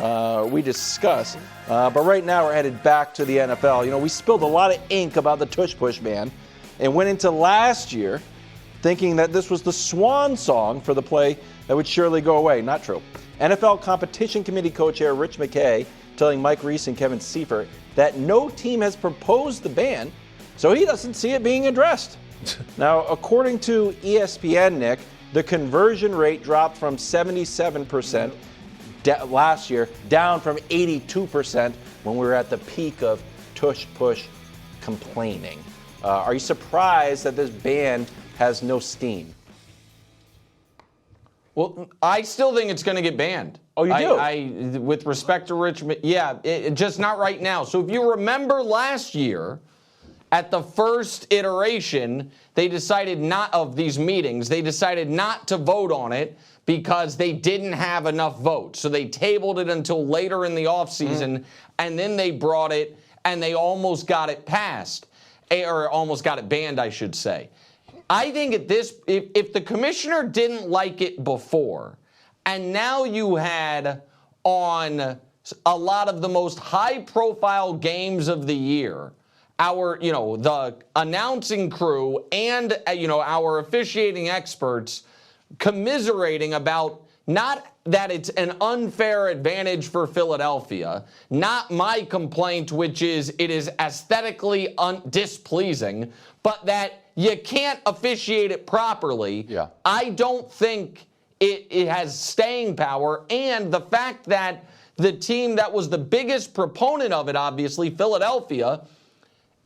We discuss. But right now we're headed back to the NFL. You know, we spilled a lot of ink about the Tush Push man and went into last year thinking that this was the swan song for the play that would surely go away. Not true. NFL Competition Committee co-chair Rich McKay telling Mike Reese and Kevin Seifert that no team has proposed the ban, so he doesn't see it being addressed. Now, according to ESPN, Nick, the conversion rate dropped from 77% last year down from 82% when we were at the peak of Tush Push complaining. Are you surprised that this ban has no steam?
Well, I still think it's going to get banned.
Oh, you do?
With respect to Richmond, yeah, just not right now. So if you remember last year, at the first iteration, they decided they decided not to vote on it because they didn't have enough votes. So they tabled it until later in the offseason, and then they brought it, and they almost got it passed, or almost got it banned, I should say. I think if the commissioner didn't like it before, and now you had on a lot of the most high-profile games of the year, the announcing crew and, our officiating experts commiserating about not that it's an unfair advantage for Philadelphia, not my complaint, which is it is aesthetically displeasing, but that you can't officiate it properly.
Yeah.
I don't think it has staying power, and the fact that the team that was the biggest proponent of it, obviously, Philadelphia,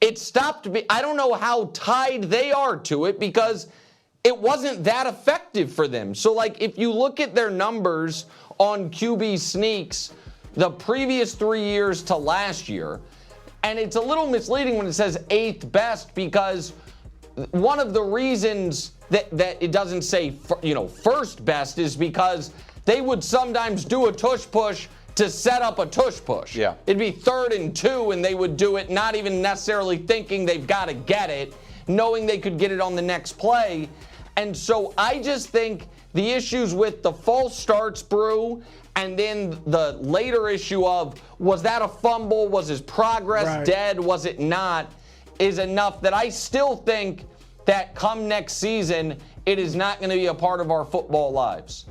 it stopped. I don't know how tied they are to it because it wasn't that effective for them. So, if you look at their numbers on QB sneaks, the previous 3 years to last year, and it's a little misleading when it says 8th best because one of the reasons that it doesn't say, first best is because they would sometimes do a tush push to set up a tush push.
Yeah.
It'd be 3rd and 2, and they would do it not even necessarily thinking they've got to get it, knowing they could get it on the next play. And so I just think the issues with the false starts, Brew, and then the later issue of was that a fumble, was his progress dead, was it not, is enough that I still think that come next season, it is not going to be a part of our football lives.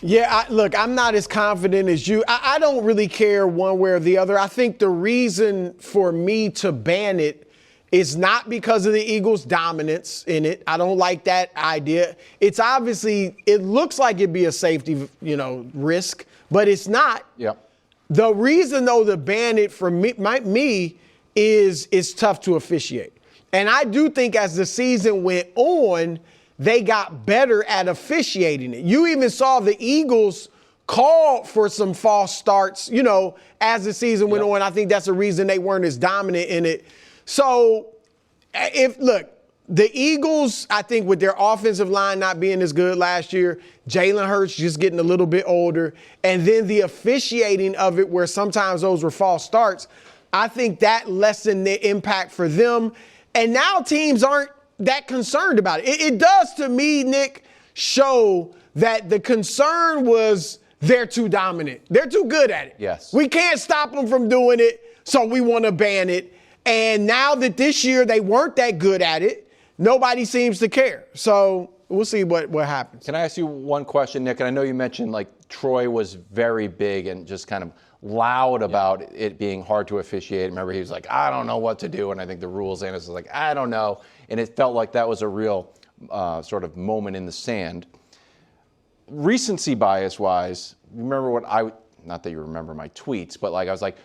Yeah, look, I'm not as confident as you. I don't really care one way or the other. I think the reason for me to ban it is not because of the Eagles' dominance in it. I don't like that idea. It's obviously, it looks like it'd be a safety, risk, but it's not.
Yeah.
The reason, though, to ban it for me is it's tough to officiate. And I do think as the season went on, they got better at officiating it. You even saw the Eagles called for some false starts, as the season went on. I think that's the reason they weren't as dominant in it. So, the Eagles, I think with their offensive line not being as good last year, Jalen Hurts just getting a little bit older, and then the officiating of it where sometimes those were false starts, I think that lessened the impact for them. And now teams aren't that concerned about it. It does, to me, Nick, show that the concern was they're too dominant. They're too good at it.
Yes.
We can't stop them from doing it, so we want to ban it. And now that this year they weren't that good at it, nobody seems to care. So we'll see what happens.
Can I ask you one question, Nick? And I know you mentioned like Troy was very big and just kind of loud about it being hard to officiate. Remember, he was like, I don't know what to do. And I think the rules analyst was like, I don't know. And it felt like that was a real sort of moment in the sand. Recency bias-wise, remember not that you remember my tweets, but like I was like,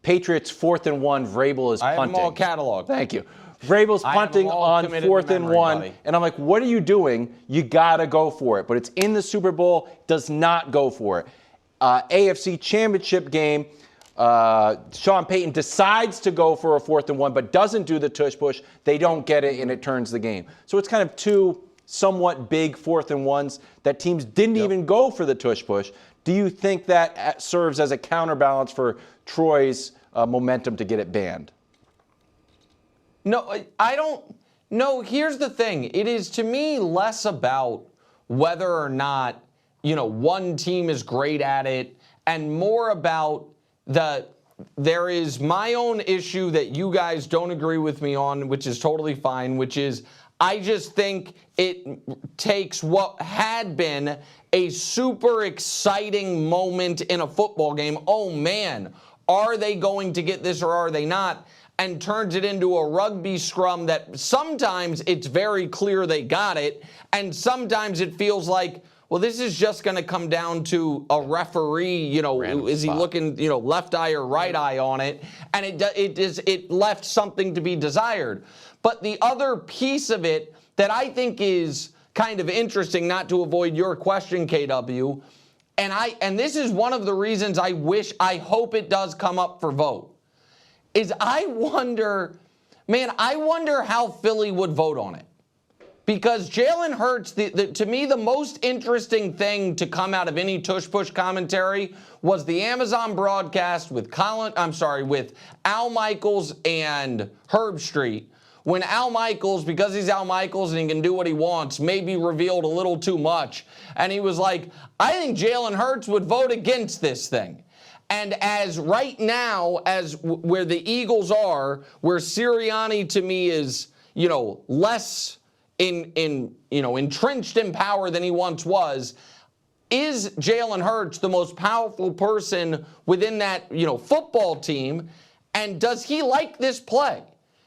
Patriots 4th and 1, Vrabel is punting.
I have them all cataloged.
Thank you. Vrabel's punting on 4th and 1,
buddy.
and I'm like, what are you doing? You got to go for it. But it's in the Super Bowl, does not go for it. AFC Championship game, Sean Payton decides to go for a 4th and 1, but doesn't do the tush push. They don't get it, and it turns the game. So it's kind of two somewhat big 4th and 1s that teams didn't even go for the tush push. Do you think that serves as a counterbalance for Troy's momentum to get it banned?
No, I don't. No, here's the thing. It is, to me, less about whether or not, one team is great at it and more about there is my own issue that you guys don't agree with me on, which is totally fine, which is I just think it takes what had been a super exciting moment in a football game. Oh, man, are they going to get this or are they not? And turns it into a rugby scrum that sometimes it's very clear they got it, and sometimes it feels like, well, this is just going to come down to a referee,
Random
is he
spot.
looking, left eye or right eye on it, and it left something to be desired. But the other piece of it that I think is kind of interesting, not to avoid your question, KW, and this is one of the reasons I hope it does come up for vote, is I wonder how Philly would vote on it. Because Jalen Hurts, to me, the most interesting thing to come out of any tush push commentary was the Amazon broadcast with Al Michaels and Herb Street. When Al Michaels, because he's Al Michaels and he can do what he wants, maybe revealed a little too much. And he was like, I think Jalen Hurts would vote against this thing. And as right now, where the Eagles are, where Sirianni to me is, less entrenched in power than he once was, is Jalen Hurts the most powerful person within that, football team? And does he like this play?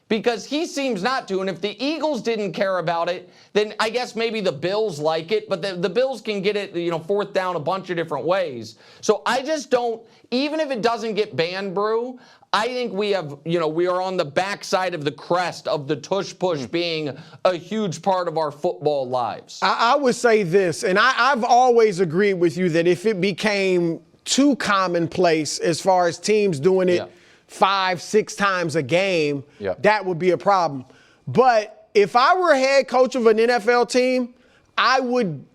Because he seems not to. And if the Eagles didn't care about it, then I guess maybe the Bills like it. But the Bills can get it, 4th down a bunch of different ways. So I just don't, even if it doesn't get banned, Brew, I think we have, we are on the backside of the crest of the tush push being a huge part of our football lives.
I would say this, and I've always agreed with you that if it became too commonplace as far as teams doing it 5-6 times a game, that would be a problem. But if I were head coach of an NFL team, I would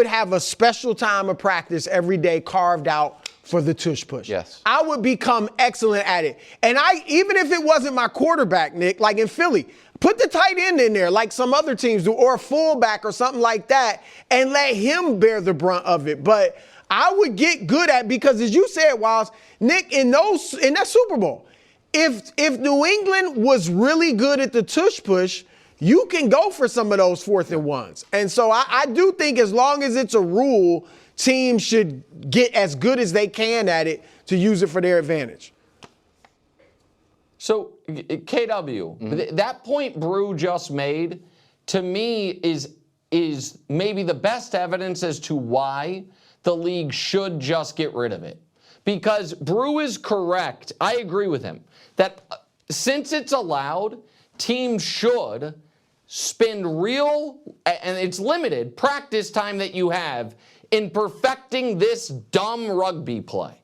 have a special time of practice every day carved out for the tush push.
Yes.
I would become excellent at it. And even if it wasn't my quarterback, Nick, like in Philly, put the tight end in there like some other teams do, or a fullback or something like that, and let him bear the brunt of it. But I would get good at, because as you said, Wiles, Nick, in that Super Bowl, if New England was really good at the tush push, you can go for some of those 4th and 1s. And so I do think as long as it's a rule, teams should get as good as they can at it to use it for their advantage.
So, KW, that point Brew just made, to me, is maybe the best evidence as to why the league should just get rid of it. Because Brew is correct, I agree with him, that since it's allowed, teams should spend real, and it's limited, practice time that you have in perfecting this dumb rugby play.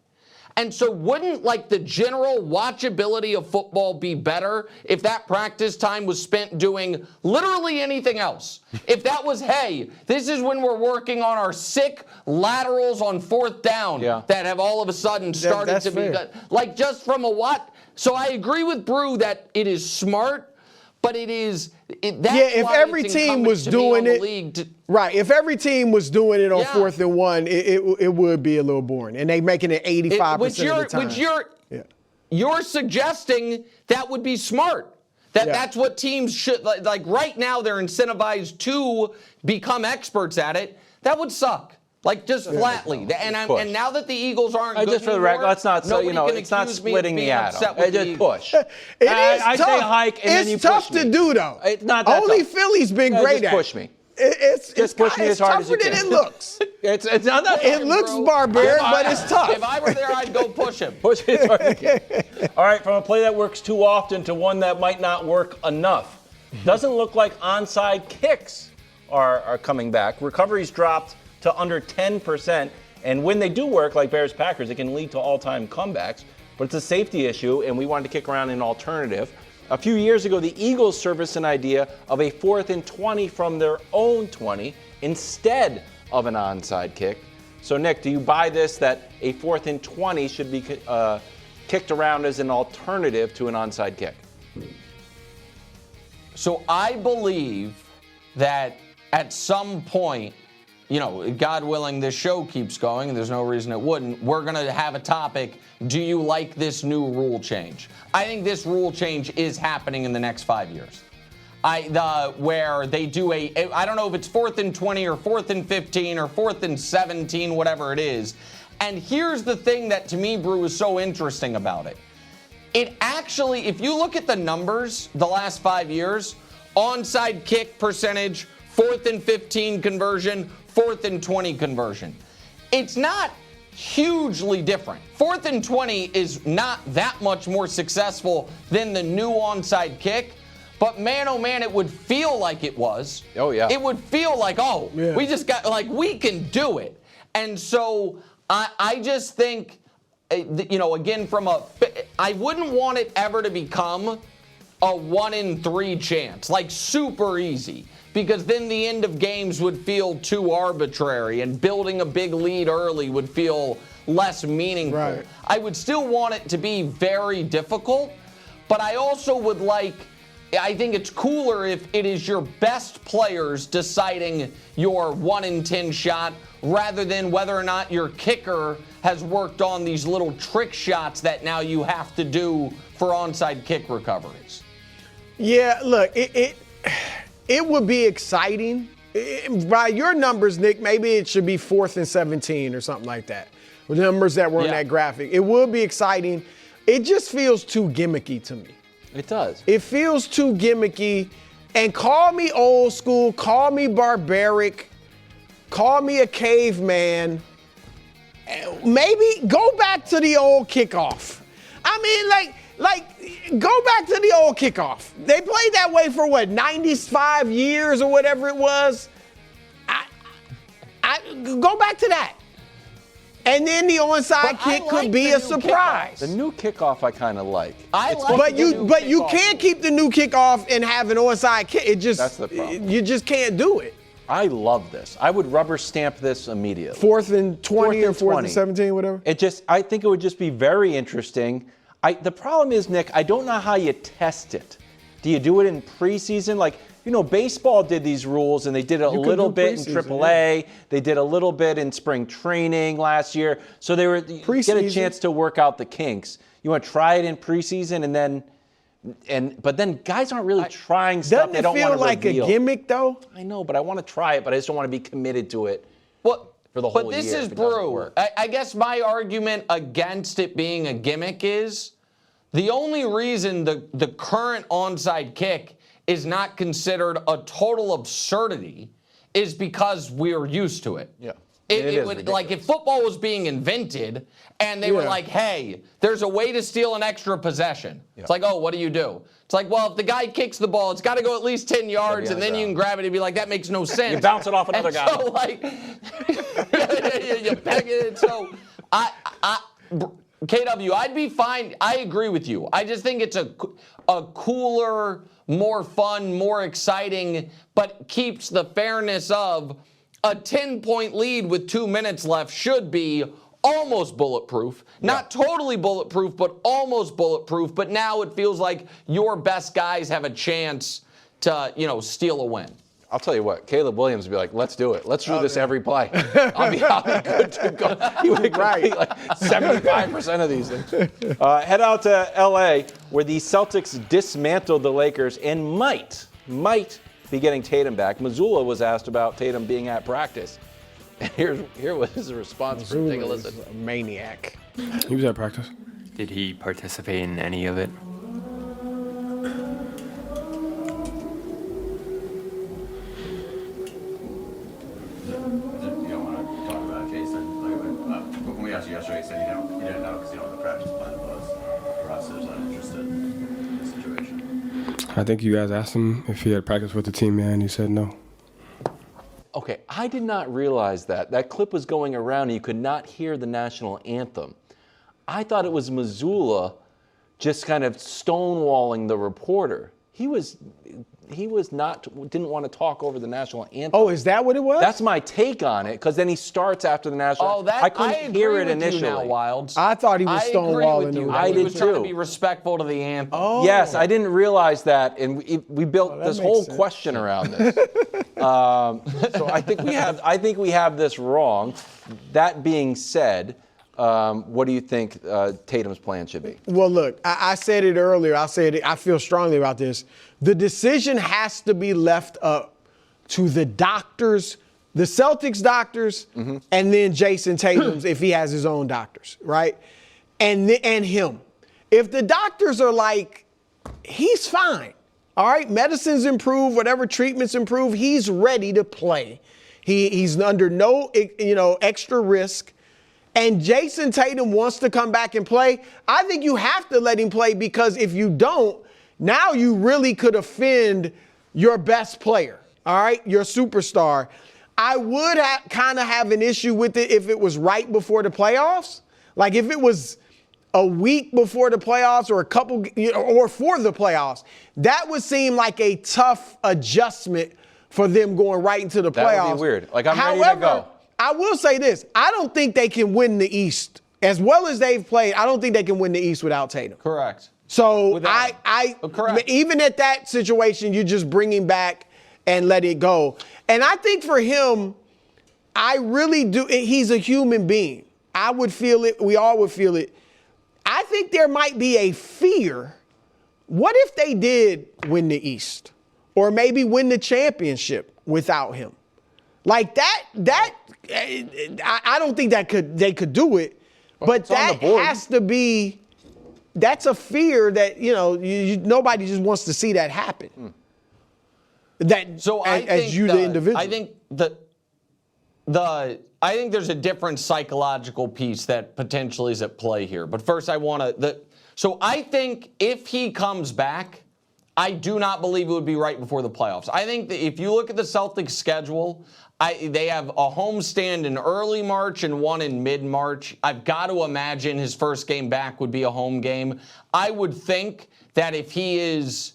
And so wouldn't the general watchability of football be better if that practice time was spent doing literally anything else? If that was, hey, this is when we're working on our sick laterals on 4th down that have all of a sudden started to be done. Just from a what? So I agree with Brew that it is smart, But it is. That's
if
why
every
it's
team
incumbent
was
to me
doing
on the
it,
league
right? If every team was doing it on
Yeah.
4th and 1, it would be a little boring. And they making it 85% of the time.
You're suggesting that would be smart. That's what teams should like. Right now, they're incentivized to become experts at it. That would suck. Like just flatly, and now that the Eagles aren't good
just for the
anymore,
record, let's not. So it's not splitting the atom. Just push.
It is
I
tough.
say hike, and then you push me.
It's tough to do though.
It's not that
Only
tough.
Philly's been great
just
at
push me.
It's
push me as hard as you
tougher than
can.
it looks.
It's not that.
It looks barbaric, but it's tough.
If I were there, I'd go push him.
Push it as hard as you can. All right, from a play that works too often to one that might not work enough. Doesn't look like onside kicks are coming back. Recoveries dropped to under 10%. And when they do work, like Bears-Packers, it can lead to all-time comebacks. But it's a safety issue, and we wanted to kick around an alternative. A few years ago, the Eagles surfaced an idea of a 4th and 20 from their own 20 instead of an onside kick. So, Nick, do you buy this, that a 4th and 20 should be kicked around as an alternative to an onside kick?
So I believe that at some point, God willing, this show keeps going, and there's no reason it wouldn't. We're going to have a topic, do you like this new rule change? I think this rule change is happening in the next 5 years. Where they do I don't know if it's 4th and 20 or 4th and 15 or 4th and 17, whatever it is. And here's the thing that to me, Brew, is so interesting about it. It actually, if you look at the numbers the last 5 years, onside kick percentage, 4th and 15 conversion, 4th and 20 conversion. It's not hugely different. 4th and 20 is not that much more successful than the new onside kick, but man, oh man, it would feel like it was.
Oh, yeah.
It would feel like, we just got, we can do it. And so I just think, again, I wouldn't want it ever to become a 1 in 3 chance, super easy. Because then the end of games would feel too arbitrary, and building a big lead early would feel less meaningful.
Right.
I would still want it to be very difficult, but I also would I think it's cooler if it is your best players deciding your 1 in 10 shot rather than whether or not your kicker has worked on these little trick shots that now you have to do for onside kick recoveries.
Yeah, look, it would be exciting. By your numbers, Nick, maybe it should be 4th and 17 or something like that. With the numbers that were in that graphic. It would be exciting. It just feels too gimmicky to me.
It does.
It feels too gimmicky. And call me old school, call me barbaric, call me a caveman. Maybe go back to the old kickoff. I mean, go back to the old kickoff. They played that way for 95 years or whatever it was. I go back to that. And then the onside kick could be a surprise.
The new kickoff I kind of like.
But you can't keep the new kickoff and have an onside kick.
That's the problem.
You just can't do it.
I love this. I would rubber stamp this immediately.
4th and 20 or 4th and 17, whatever.
I think it would just be very interesting. The problem is, Nick, I don't know how you test it. Do you do it in preseason? Baseball did these rules, and they did a little bit in AAA. Yeah. They did a little bit in spring training last year. So they get a chance to work out the kinks. You want to try it in preseason, but then guys aren't really trying stuff they don't want to reveal.
Doesn't it feel like a gimmick, though?
I know, but I want to try it, but I just don't want to be committed to it. For the whole year.
But this is Brew. I guess my argument against it being a gimmick is the only reason the current onside kick is not considered a total absurdity is because we're used to it.
Yeah.
It would, if football was being invented and they were like, hey, there's a way to steal an extra possession. Yeah. It's like, what do you do? It's like, well, if the guy kicks the ball, it's got to go at least 10 yards, and then you can grab it and be like, that makes no sense.
You bounce it off another guy.
So, you peg it. So, KW, I'd be fine. I agree with you. I just think it's a cooler, more fun, more exciting, but keeps the fairness of a 10-point lead with 2 minutes left should be almost bulletproof. Not totally bulletproof, but almost bulletproof. But now it feels like your best guys have a chance to, steal a win.
I'll tell you what, Caleb Williams would be like, let's do it. Let's do this every play. I'll be good to go. He would complete like 75% of these things. Head out to L.A., where the Celtics dismantled the Lakers and might be getting Tatum back. Missoula was asked about Tatum being at practice. And here was his response. Take a listen.
A maniac.
He was at practice.
Did he participate in any of it?
You don't want to talk about Jayson. When we asked you yesterday, you said you didn't know because you don't know what the practice plan was. Russ is uninterested in the situation.
I think you guys asked him if he had practice with the team, and he said no.
Okay, I did not realize that. That clip was going around and you could not hear the national anthem. I thought it was Missoula just kind of stonewalling the reporter. He didn't want to talk over the national anthem.
Oh, is that what it was?
That's my take on it, because then he starts after the national anthem. I couldn't hear it initially.
You now, Wilds.
I thought he was stonewalling
you.
I
He
did
was trying to
too.
be respectful to the anthem.
Oh.
Yes, I didn't realize that, and we built
that
this
makes
whole
sense.
question around this. So I think we have this wrong. That being said, what do you think Tatum's plan should be?
Well, look, I said it earlier. I said it, I feel strongly about this. The decision has to be left up to the doctors, the Celtics doctors, and then Jayson Tatum's if he has his own doctors, right? And him. If the doctors are like, he's fine, all right, medicines improve, whatever treatments improve, he's ready to play. He's under no extra risk. And Jayson Tatum wants to come back and play, I think you have to let him play, because if you don't, now you really could offend your best player, all right, your superstar. I would kind of have an issue with it if it was right before the playoffs. Like if it was a week before the playoffs or a couple, or for the playoffs, that would seem like a tough adjustment for them going right into the playoffs.
That would be weird. Like, I'm ready to go.
I will say this. I don't think they can win the East. As well as they've played, I don't think they can win the East without Tatum.
Correct.
So
correct.
Even at that situation, you just bring him back and let it go. And I think for him, I really do. He's a human being. I would feel it. We all would feel it. I think there might be a fear. What if they did win the East, or maybe win the championship without him? Like that. I don't think they could do it. But that has to be. That's a fear that nobody just wants to see that happen. The individual.
I think I think there's a different psychological piece that potentially is at play here. But first, so I think if he comes back, I do not believe it would be right before the playoffs. I think that if you look at the Celtics schedule, they have a homestand in early March and one in mid-March. I've got to imagine his first game back would be a home game. I would think that if he's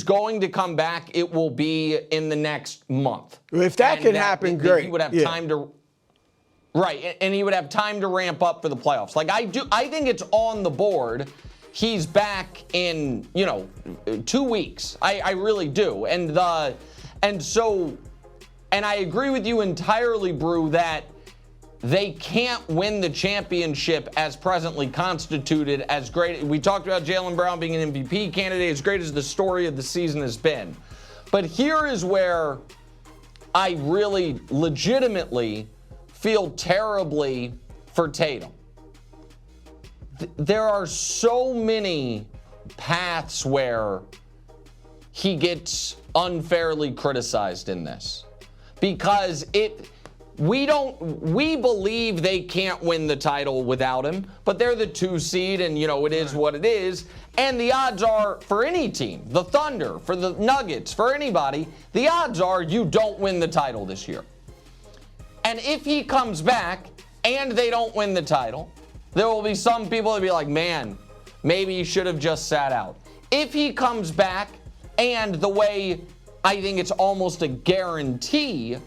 going to come back, it will be in the next month.
If that can happen, great.
He would have time to. Right, and he would have time to ramp up for the playoffs. Like I think it's on the board. He's back in 2 weeks. I really do, and I agree with you entirely, Brew, that they can't win the championship as presently constituted. As great, we talked about Jaylen Brown being an MVP candidate, as great as the story of the season has been. But here is where I really legitimately feel terribly for Tatum. There are so many paths where he gets unfairly criticized in this. Because we believe they can't win the title without him, but they're the 2 seed, and it is what it is. And the odds are, for any team, the Thunder, for the Nuggets, for anybody, the odds are you don't win the title this year. And if he comes back and they don't win the title, there will be some people that be like, man, maybe he should have just sat out. If he comes back, and the way I think it's almost a guarantee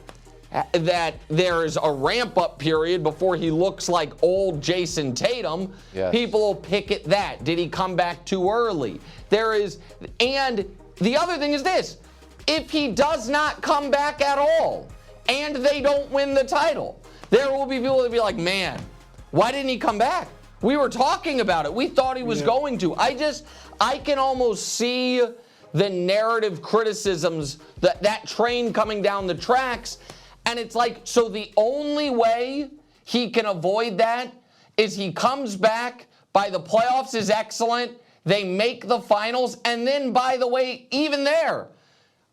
that there's a ramp-up period before he looks like old Jayson Tatum.
Yes.
People will pick at that. Did he come back too early? And the other thing is this. If he does not come back at all and they don't win the title, there will be people that be like, man, why didn't he come back? We were talking about it. We thought he was going to. I can almost see the narrative criticisms, that train coming down the tracks. And it's like, so the only way he can avoid that is he comes back by the playoffs is excellent. They make the finals. And then, by the way, even there,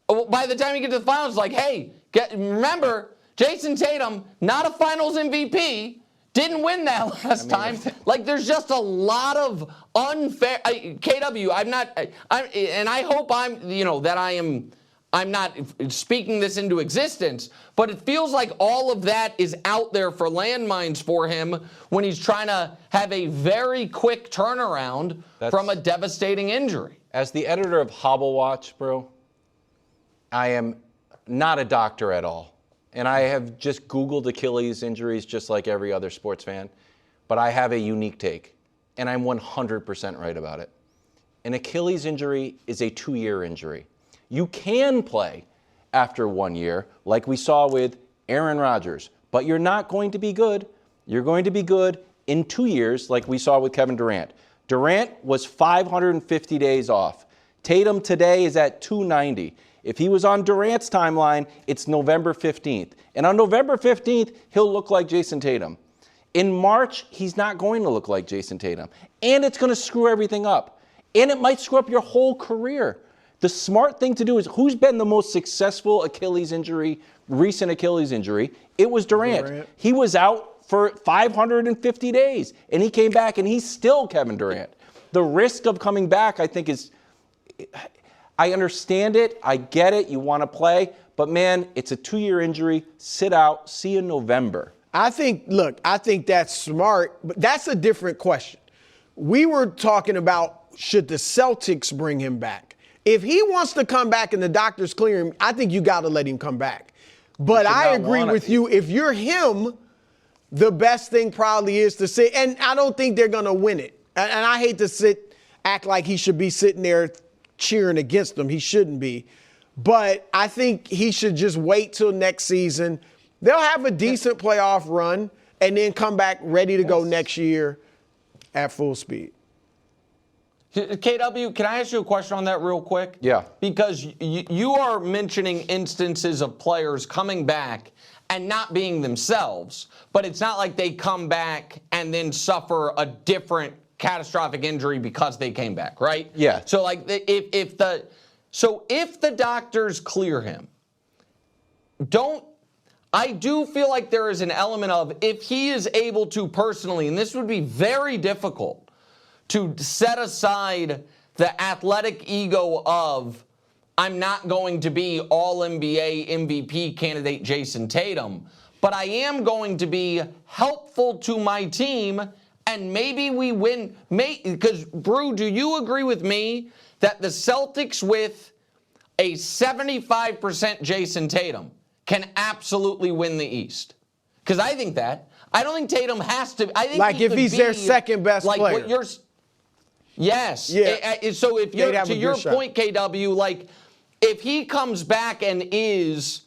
by the time you get to the finals, like, hey, remember, Jayson Tatum, not a finals MVP, didn't win that last time. Like, there's just a lot of unfair. KW, and I hope I'm not speaking this into existence, but it feels like all of that is out there for landmines for him when he's trying to have a very quick turnaround from a devastating injury.
As the editor of Hobble Watch, bro, I am not a doctor at all. And I have just Googled Achilles injuries just like every other sports fan. But I have a unique take. And I'm 100% right about it. An Achilles injury is a 2-year injury. You can play after 1 year, like we saw with Aaron Rodgers. But you're not going to be good. You're going to be good in 2 years, like we saw with Kevin Durant. Durant was 550 days off. Tatum today is at 290. If he was on Durant's timeline, it's November 15th. And on November 15th, he'll look like Jayson Tatum. In March, he's not going to look like Jayson Tatum. And it's going to screw everything up. And it might screw up your whole career. The smart thing to do is, who's been the most successful recent Achilles injury? It was Durant. He was out for 550 days. And he came back, and he's still Kevin Durant. The risk of coming back, I think, is... I understand it. I get it. You want to play. But, man, it's a 2-year injury. Sit out. See you in November.
I think that's smart, but that's a different question. We were talking about, should the Celtics bring him back? If he wants to come back and the doctors clear him, I think you got to let him come back. But I agree with you. If you're him, the best thing probably is to sit. And I don't think they're going to win it. And I hate to act like he should be sitting there cheering against them. He shouldn't be. But I think he should just wait till next season. They'll have a decent playoff run and then come back ready to go next year at full speed.
KW, can I ask you a question on that real quick?
Yeah.
Because you are mentioning instances of players coming back and not being themselves, but it's not like they come back and then suffer a different catastrophic injury because they came back, right?
Yeah.
So like if the doctors clear him, I do feel like there is an element of, if he is able to personally, and this would be very difficult, to set aside the athletic ego of, I'm not going to be all-NBA MVP candidate Jayson Tatum, but I am going to be helpful to my team. And maybe we win, because, Brew, do you agree with me that the Celtics with a 75% Jayson Tatum can absolutely win the East? Because I think that. I don't think Tatum has to. I think
like if he's their second best player.
What you're, yes.
Yeah.
So if you're, to your point, KW, like if he comes back and is,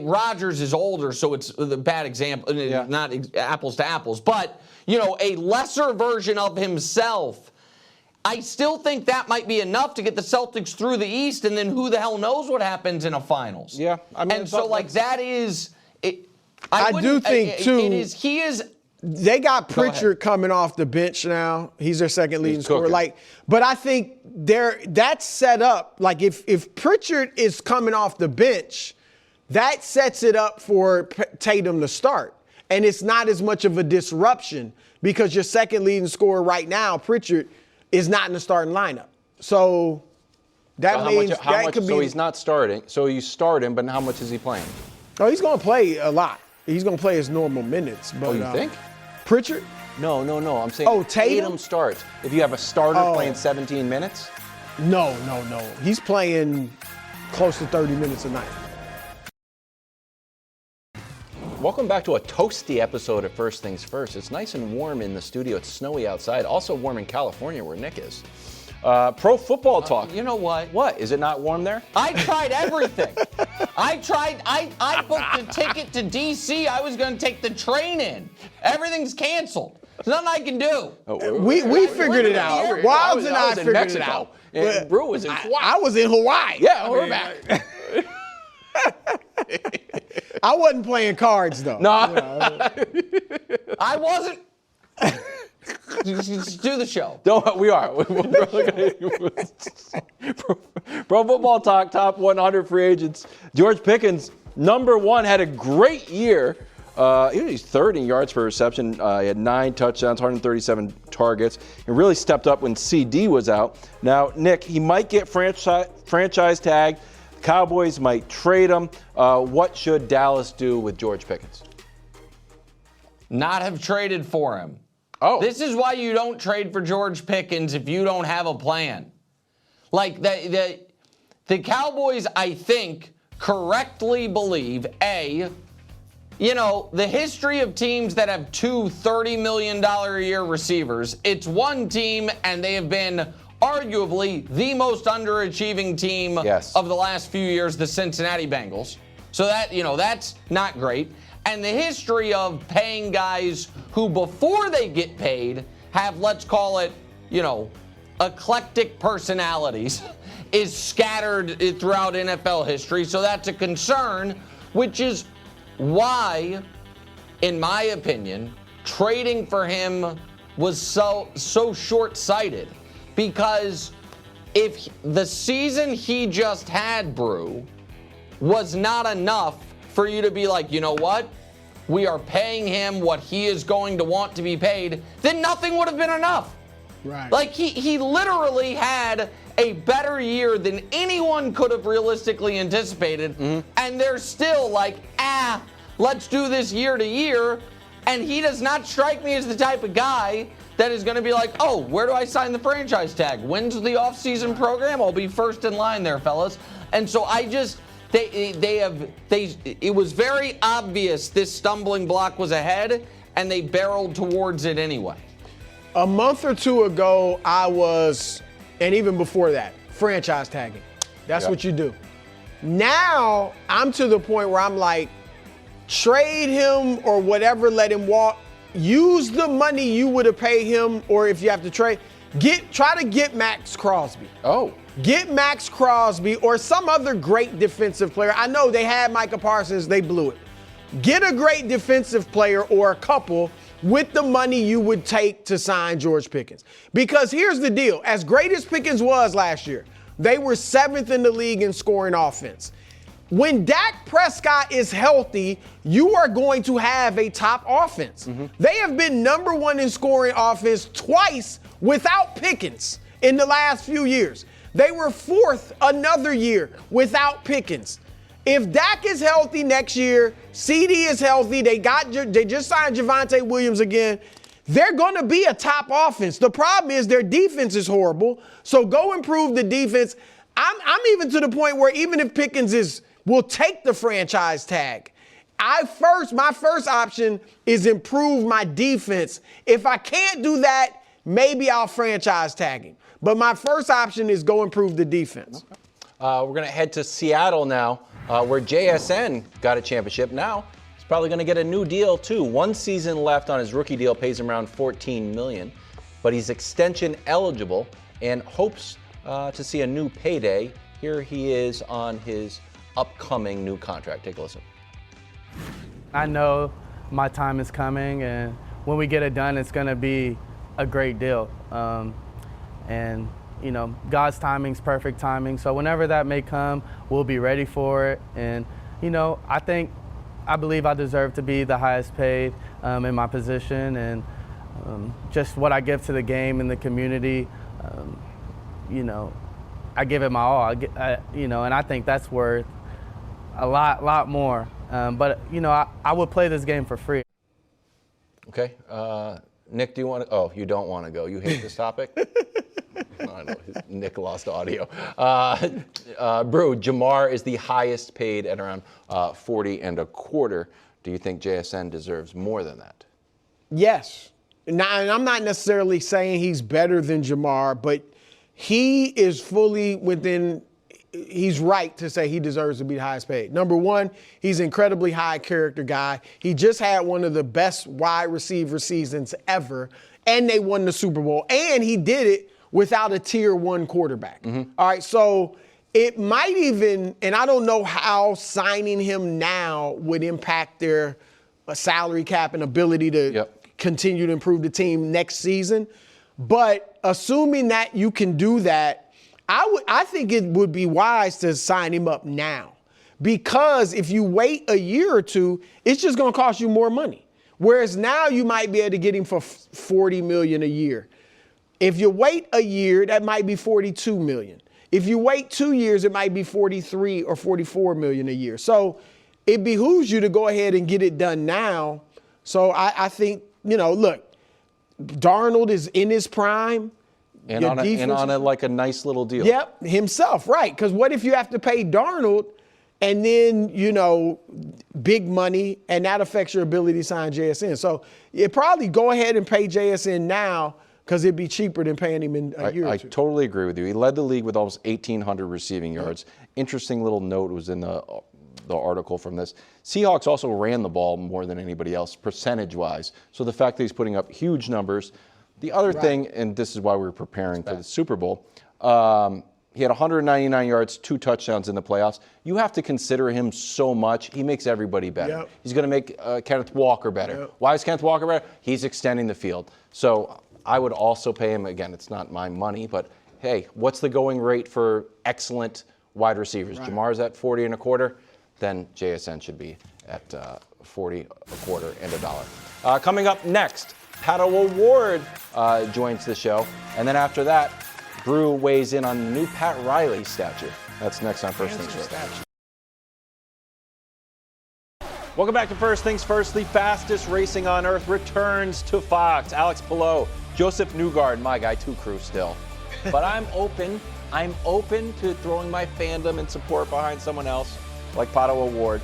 Rodgers is older, so it's the bad example, not apples to apples, but a lesser version of himself, I still think that might be enough to get the Celtics through the East, and then who the hell knows what happens in a finals.
Yeah. I mean,
and so, like, that is...
I do think, too... They got Pritchard coming off the bench now. He's their second leading scorer. But I think that's set up. Like, if Pritchard is coming off the bench, that sets it up for Tatum to start. And it's not as much of a disruption because your second leading scorer right now, Pritchard, is not in the starting lineup. So that means that could be.
So he's not starting. So you start him, but how much is he playing?
Oh, he's going to play a lot. He's going to play his normal minutes. But,
you think?
Pritchard?
No. I'm saying Tatum starts. If you have a starter playing 17 minutes?
No. He's playing close to 30 minutes a night.
Welcome back to a toasty episode of First Things First. It's nice and warm in the studio. It's snowy outside. Also warm in California where Nick is. Pro football talk.
You know what?
What? Is it not warm there?
I tried everything. I booked a ticket to D.C. I was going to take the train in. Everything's canceled. There's nothing I can do.
We figured it out. Wilds and I figured
Mexico,
it out.
And Brew was in Hawaii.
I was in Hawaii.
Yeah, we're back.
I wasn't playing cards, though.
No.
I wasn't. Just do the show.
We are. Pro football talk, top 100 free agents. George Pickens, number one, had a great year. He's third in yards per reception. He had 9 touchdowns, 137 targets. He really stepped up when CD was out. Now, Nick, he might get franchise tagged. Cowboys might trade him. What should Dallas do with George Pickens?
Not have traded for him.
Oh.
This is why you don't trade for George Pickens if you don't have a plan. Like, the Cowboys, I think, correctly believe, the history of teams that have 2 $30 million a year receivers, it's one team, and they have been arguably the most underachieving team of the last few years, the Cincinnati Bengals. So that's not great. And the history of paying guys who, before they get paid, have, let's call it, eclectic personalities, is scattered throughout NFL history. So that's a concern, which is why, in my opinion, trading for him was so short-sighted. Because if the season he just had, Brew, was not enough for you to be like, you know what? We are paying him what he is going to want to be paid, then nothing would have been enough.
Right.
Like, he literally had a better year than anyone could have realistically anticipated, and they're still like, let's do this year to year, and he does not strike me as the type of guy that is going to be like, oh, where do I sign the franchise tag? When's the offseason program? I'll be first in line there, fellas. And so it was very obvious this stumbling block was ahead, and they barreled towards it anyway.
A month or two ago, and even before that, franchise tagging. That's what you do. Now, I'm to the point where I'm like, trade him or whatever, let him walk. Use the money you would have paid him, or if you have to trade, try to get Max Crosby.
Oh.
Get Max Crosby or some other great defensive player. I know they had Micah Parsons, they blew it. Get a great defensive player or a couple with the money you would take to sign George Pickens. Because here's the deal. As great as Pickens was last year, they were 7th in the league in scoring offense. When Dak Prescott is healthy, you are going to have a top offense. They have been number 1 in scoring offense twice without Pickens in the last few years. They were 4th another year without Pickens. If Dak is healthy next year, CD is healthy, they just signed Javonte Williams again, they're going to be a top offense. The problem is their defense is horrible, so go improve the defense. I'm even to the point where even if Pickens will take the franchise tag, my first option is improve my defense. If I can't do that, maybe I'll franchise tag him. But my first option is go improve the defense.
We're going to head to Seattle now, where JSN got a championship. Now he's probably going to get a new deal too. 1 season left on his rookie deal, pays him around $14 million, but he's extension eligible and hopes to see a new payday. Here he is on his upcoming new contract. Take a listen.
I know my time is coming, and when we get it done, it's going to be a great deal. And God's timing's perfect timing. So whenever that may come, we'll be ready for it. And, I believe I deserve to be the highest paid in my position, and just what I give to the game and the community, I give it my all. And I think that's worth a lot more. But I would play this game for free.
Okay. Nick, do you want to? Oh, you don't want to go. You hate this topic? I know. Nick lost audio. Brew, Jamar is the highest paid at around 40 and a quarter Do you think JSN deserves more than that?
Yes. Now, and I'm not necessarily saying he's better than Jamar, but he is fully within. He's right to say he deserves to be the highest paid. Number one, he's an incredibly high character guy. He just had one of the best wide receiver seasons ever, and they won the Super Bowl. And he did it without a tier 1 quarterback. All right, so it might even, and I don't know how signing him now would impact their salary cap and ability to continue to improve the team next season. But assuming that you can do that, I think it would be wise to sign him up now, because if you wait a year or two, it's just going to cost you more money. Whereas now you might be able to get him for $40 million a year. If you wait a year, that might be $42 million. If you wait 2 years, it might be $43 or $44 million a year. So it behooves you to go ahead and get it done now. So I think, look, Darnold is in his prime.
And on a like a nice little deal.
Yep, himself, right. Because what if you have to pay Darnold and then, big money, and that affects your ability to sign JSN? So you probably go ahead and pay JSN now, because it'd be cheaper than paying him in a year or two.
I totally agree with you. He led the league with almost 1,800 receiving yards. Interesting little note was in the article from this. Seahawks also ran the ball more than anybody else, percentage-wise. So the fact that he's putting up huge numbers. The other thing, and this is why we were preparing for the Super Bowl, he had 199 yards, 2 touchdowns in the playoffs. You have to consider him so much. He makes everybody better.
Yep.
He's going to make Kenneth Walker better.
Yep.
Why is Kenneth Walker better? He's extending the field. So I would also pay him. Again, it's not my money, but hey, what's the going rate for excellent wide receivers?
Right.
Jamar's at 40 and a quarter, then JSN should be at 40 a quarter and $1. Coming up next, Pato O'Ward joins the show. And then after that, Brew weighs in on the new Pat Riley statue. That's next on First Things First. Welcome back to First Things First. The fastest racing on earth returns to Fox. Alex Palou, Joseph Newgard, my guy, 2 Crew still. But I'm open to throwing my fandom and support behind someone else like Pato O'Ward.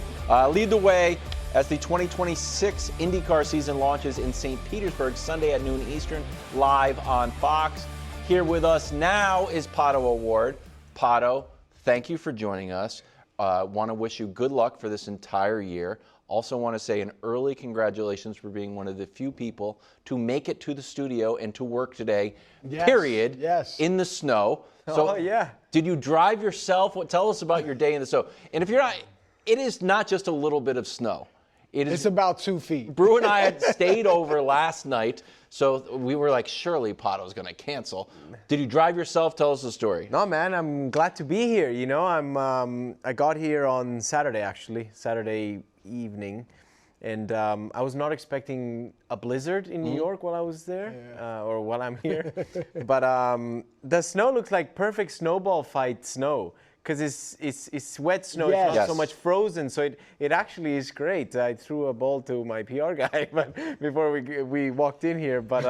Lead the way as the 2026 IndyCar season launches in St. Petersburg Sunday at noon Eastern, live on Fox. Here with us now is Pato O'Ward. Pato, thank you for joining us. Want to wish you good luck for this entire year. Also want to say an early congratulations for being one of the few people to make it to the studio and to work today, period, in the snow. So, did you drive yourself? Tell us about your day in the snow. And if you're not, it is not just a little bit of snow.
It's about 2 feet.
Brew and I had stayed over last night, so we were like, surely Pato's going to cancel. Did you drive yourself? Tell us the story.
No, man, I'm glad to be here. I got here on Saturday evening, and I was not expecting a blizzard in New York while I was there, or while I'm here. But the snow looks like perfect snowball fight snow. Because it's wet snow, it's not so much frozen, so it actually is great. I threw a ball to my PR guy before we walked in here. But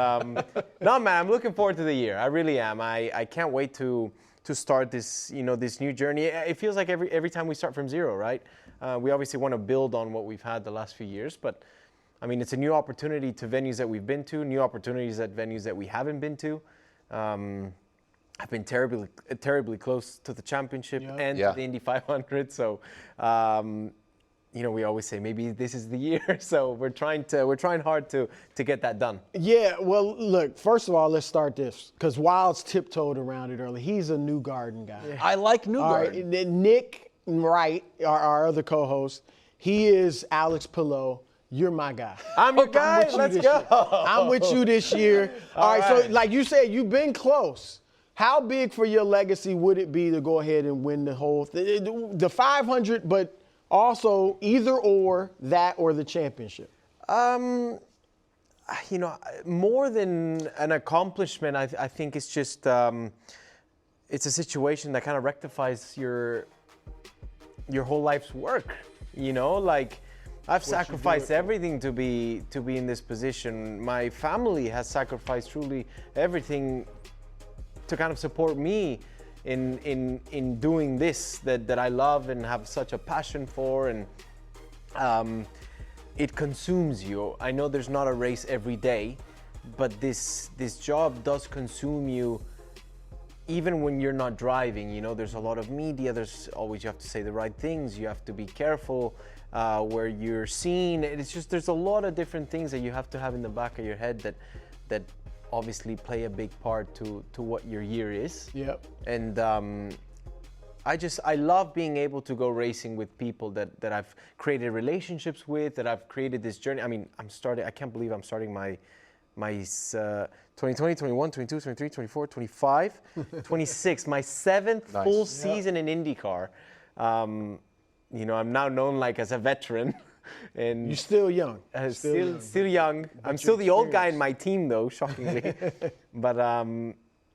no, man, I'm looking forward to the year. I really am. I can't wait to start this new journey. It feels like every time we start from zero, right? We obviously want to build on what we've had the last few years, but I mean, it's a new opportunity to venues that we've been to, new opportunities at venues that we haven't been to. I've been terribly close to the championship and to the Indy 500. So, we always say maybe this is the year. So we're trying hard to get that done. Yeah. Well, look. First of all, let's start this because Wild's tiptoed around it early. He's a Newgarden guy. Yeah.
I like Newgarden.
All right, Nick Wright, our other co-host, he is Alex Palou. You're my guy. I'm your guy. Let's go. I'm with you this year. All right. So, like you said, you've been close. How big for your legacy would it be to go ahead and win the whole the 500, but also either or that or the championship? More than an accomplishment, I think it's just it's a situation that kind of rectifies your whole life's work. I've sacrificed everything to be in this position. My family has sacrificed truly everything to kind of support me in doing this that I love and have such a passion for. And
it consumes you. I know there's not a race every day, but this job does consume you. Even when you're not driving, you know, there's a lot of media. There's always, you have to say the right things. You have to be careful where you're seen. It's just, there's a lot of different things that you have to have in the back of your head that obviously play a big part to what your year is.
Yep.
And I love being able to go racing with people that I've created relationships with, that I've created this journey. I mean, I can't believe I'm starting my 2020, 21, 22, 23, 24, 25, 26, my 7th full season in IndyCar. You know, I'm now known like as a veteran. And
you're still young.
Still young. I'm still the old guy in my team though, shockingly. But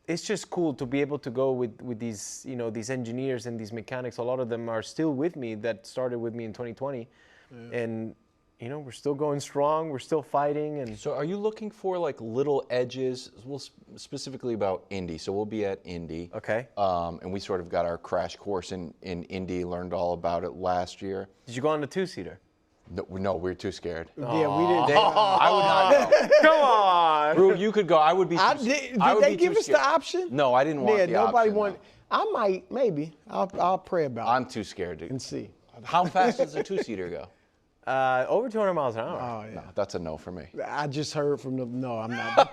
it's just cool to be able to go with these, you know, these engineers and these mechanics. A lot of them are still with me that started with me in 2020. Yeah. And you know, we're still going strong. We're still fighting. And
so, are you looking for like little edges? Well, specifically about Indy. So we'll be at Indy.
Okay.
And we sort of got our crash course in Indy. Learned all about it last year.
Did you go on the 2-seater?
No, we were too scared.
Yeah, we didn't.
I would not go.
Come on.
Rue, you could go. I would be.
Did they give us the option?
No, I didn't want the
nobody
option.
wanted. I might, maybe. I'll pray about it.
I'm too scared to.
And see.
How fast does a 2-seater go?
Over 200 miles an hour.
Oh, yeah.
No, that's a no for me.
I just heard from no, I'm not.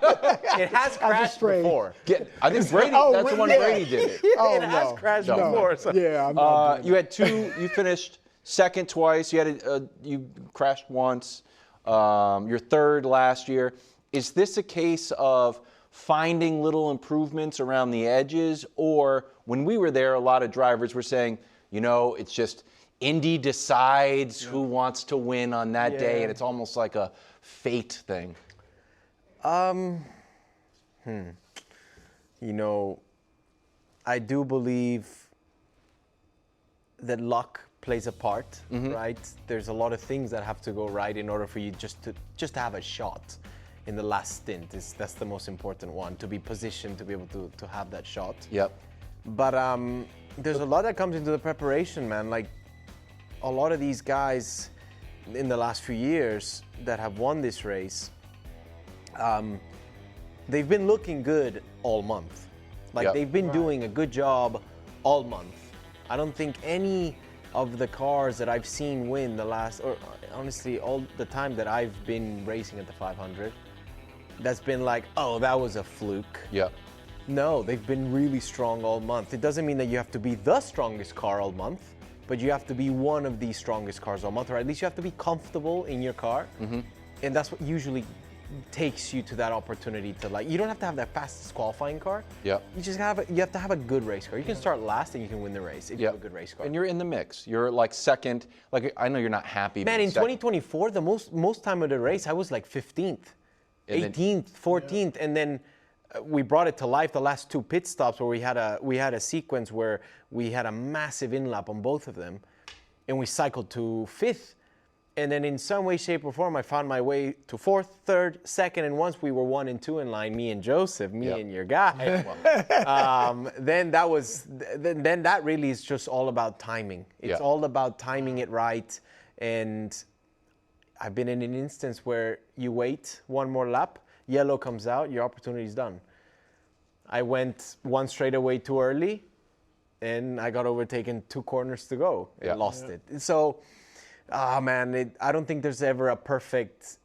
It has crashed before.
I think Brady, that's the one Brady did it.
It has crashed before. So.
Yeah, I'm not
you had two, you finished second twice, you crashed once, your third last year. Is this a case of finding little improvements around the edges, or when we were there, a lot of drivers were saying, you know, it's just Indy decides who wants to win on that day, and it's almost like a fate thing?
You know, I do believe that luck plays a part, right? There's a lot of things that have to go right in order for you just to have a shot in the last stint. That's the most important one, to be positioned to be able to have that shot.
Yep.
But there's a lot that comes into the preparation, man. Like, a lot of these guys in the last few years that have won this race, they've been looking good all month. Like, they've been doing a good job all month. I don't think any of the cars that I've seen win or honestly, all the time that I've been racing at the 500, that's been like, oh, that was a fluke.
Yeah.
No, they've been really strong all month. It doesn't mean that you have to be the strongest car all month, but you have to be one of the strongest cars all month, or at least you have to be comfortable in your car. And that's what usually takes you to that opportunity to, like, you don't have to have that fastest qualifying car.
Yeah.
You just you have to have a good race car. You can start last and you can win the race if you have a good race car.
And you're in the mix. You're like second. Like, I know you're not happy.
Man, in 2024, the most time of the race, I was like 15th, 18th, 14th, and then we brought it to life the last two pit stops where we had a sequence where we had a massive in-lap on both of them, and we cycled to 5th. And then in some way, shape, or form, I found my way to 4th, 3rd, 2nd, and once we were 1 and 2 in line, me and Joseph, and your guy, then that really is just all about timing. It's all about timing it right. And I've been in an instance where you wait one more lap, yellow comes out, your opportunity's done. I went one straightaway too early, and I got overtaken 2 corners to go and lost it. So, man, I don't think there's ever a perfect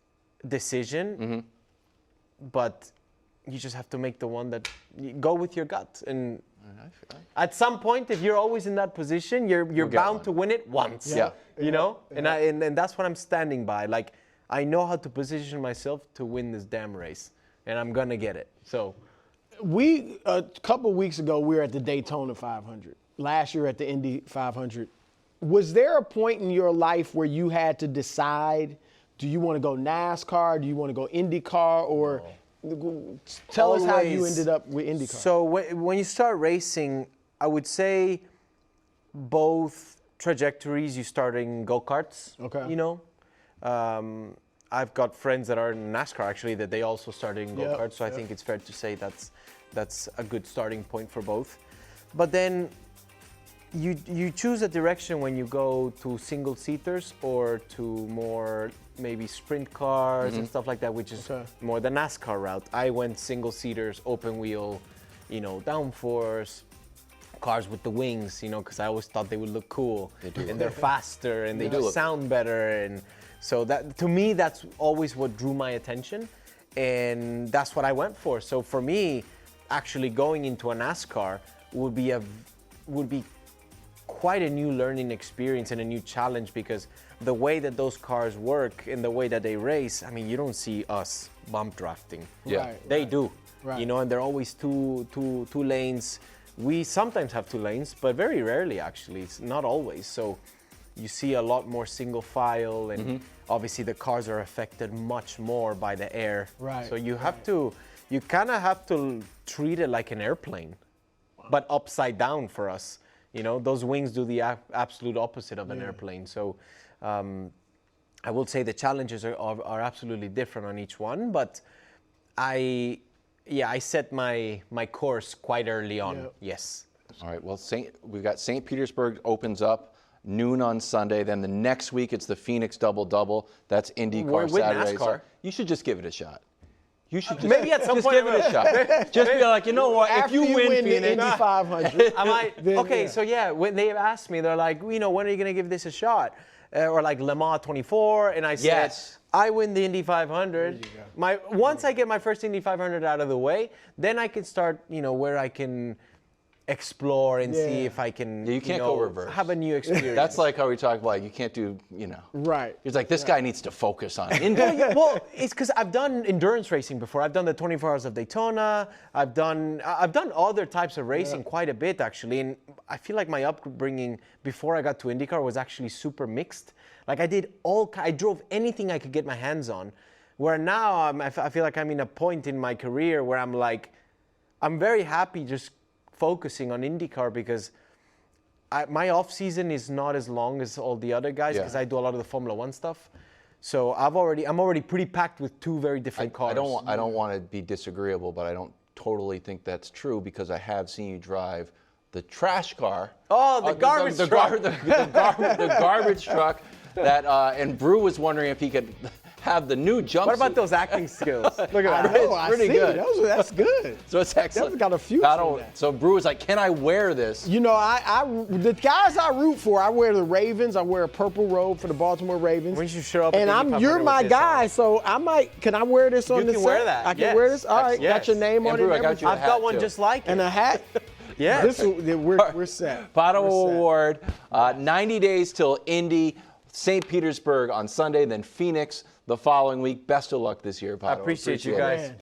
decision, but you just have to make the one that you go with your gut. And at some point, if you're always in that position, you're bound to win it once. You know, and that's what I'm standing by. Like, I know how to position myself to win this damn race, and I'm gonna get it. So,
a couple weeks ago, we were at the Daytona 500. Last year at the Indy 500. Was there a point in your life where you had to decide, do you want to go NASCAR, do you want to go IndyCar, or tell us how you ended up with IndyCar?
So when you start racing, I would say both trajectories. You start in go-karts, you know. I've got friends that are in NASCAR, actually, that they also started in go-karts, so I think it's fair to say that's a good starting point for both. But then you choose a direction when you go to single-seaters or to more, maybe sprint cars and stuff like that, which is more the NASCAR route. I went single-seaters, open wheel, you know, downforce, cars with the wings, you know, because I always thought they would look cool.
They do.
And they're faster and they just sound better. And so that, to me, that's always what drew my attention. And that's what I went for. So for me, actually going into a NASCAR would be quite a new learning experience and a new challenge, because the way that those cars work and the way that they race, I mean, you don't see us bump drafting.
Yeah.
They do.
Right.
You know, and they're always two lanes. We sometimes have 2 lanes, but very rarely actually. It's not always. So you see a lot more single file, and obviously the cars are affected much more by the air.
Right.
So you kind of have to treat it like an airplane, but upside down for us. You know, those wings do the absolute opposite of an airplane. So I will say the challenges are absolutely different on each one, but I set my course quite early on. Yes.
All right. Well, we've got St. Petersburg opens up noon on Sunday. Then the next week it's the Phoenix double-double. That's IndyCar
with
Saturday.
NASCAR.
So you should just give it a shot. You should just,
maybe at some
just
point
give it a shot. Just be like, you know what?
After
if you win
the
Phoenix,
Indy 500,
okay, so yeah, when they asked me, they're like, you know, when are you going to give this a shot? Or like Le Mans 24, and I said,
Yes.
I win the Indy 500. Once I get my first Indy 500 out of the way, then I can start, you know, where I can explore and see if I can,
you can't go reverse.
have a new experience.
That's like how we talk about, you can't do, you know.
Right.
It's like, this guy needs to focus on Indy.
Well, it's because I've done endurance racing before. I've done the 24 Hours of Daytona. I've done other types of racing quite a bit, actually. And I feel like my upbringing before I got to IndyCar was actually super mixed. Like I drove anything I could get my hands on. Where now I feel like I'm in a point in my career where I'm like, I'm very happy just focusing on IndyCar, because my off season is not as long as all the other guys, because I do a lot of the Formula One stuff. So I'm already pretty packed with 2 very different cars.
I don't want to be disagreeable, but I don't totally think that's true, because I have seen you drive the trash car.
Oh, the garbage truck.
The garbage truck. That and Brew was wondering if he could have the new jumpsuit.
What about those acting skills?
Look at that.
It's pretty good.
That's good.
So it's excellent.
That's got a future.
So Brew was like, "Can I wear this?"
You know, the guys I root for, I wear the Ravens. I wear a purple robe for the Baltimore Ravens.
When you show up,
and you're my guy, so I might. Can I wear this on the set?
You can wear that.
I can wear this. All right, got your name on
Brew,
it.
I got you a
I've
hat
got one
too.
just like it.
And a hat.
Yeah.
We're set.
Pato O'Ward, 90 days till Indy, St. Petersburg on Sunday, then Phoenix the following week. Best of luck this year, Pato.
I appreciate you guys.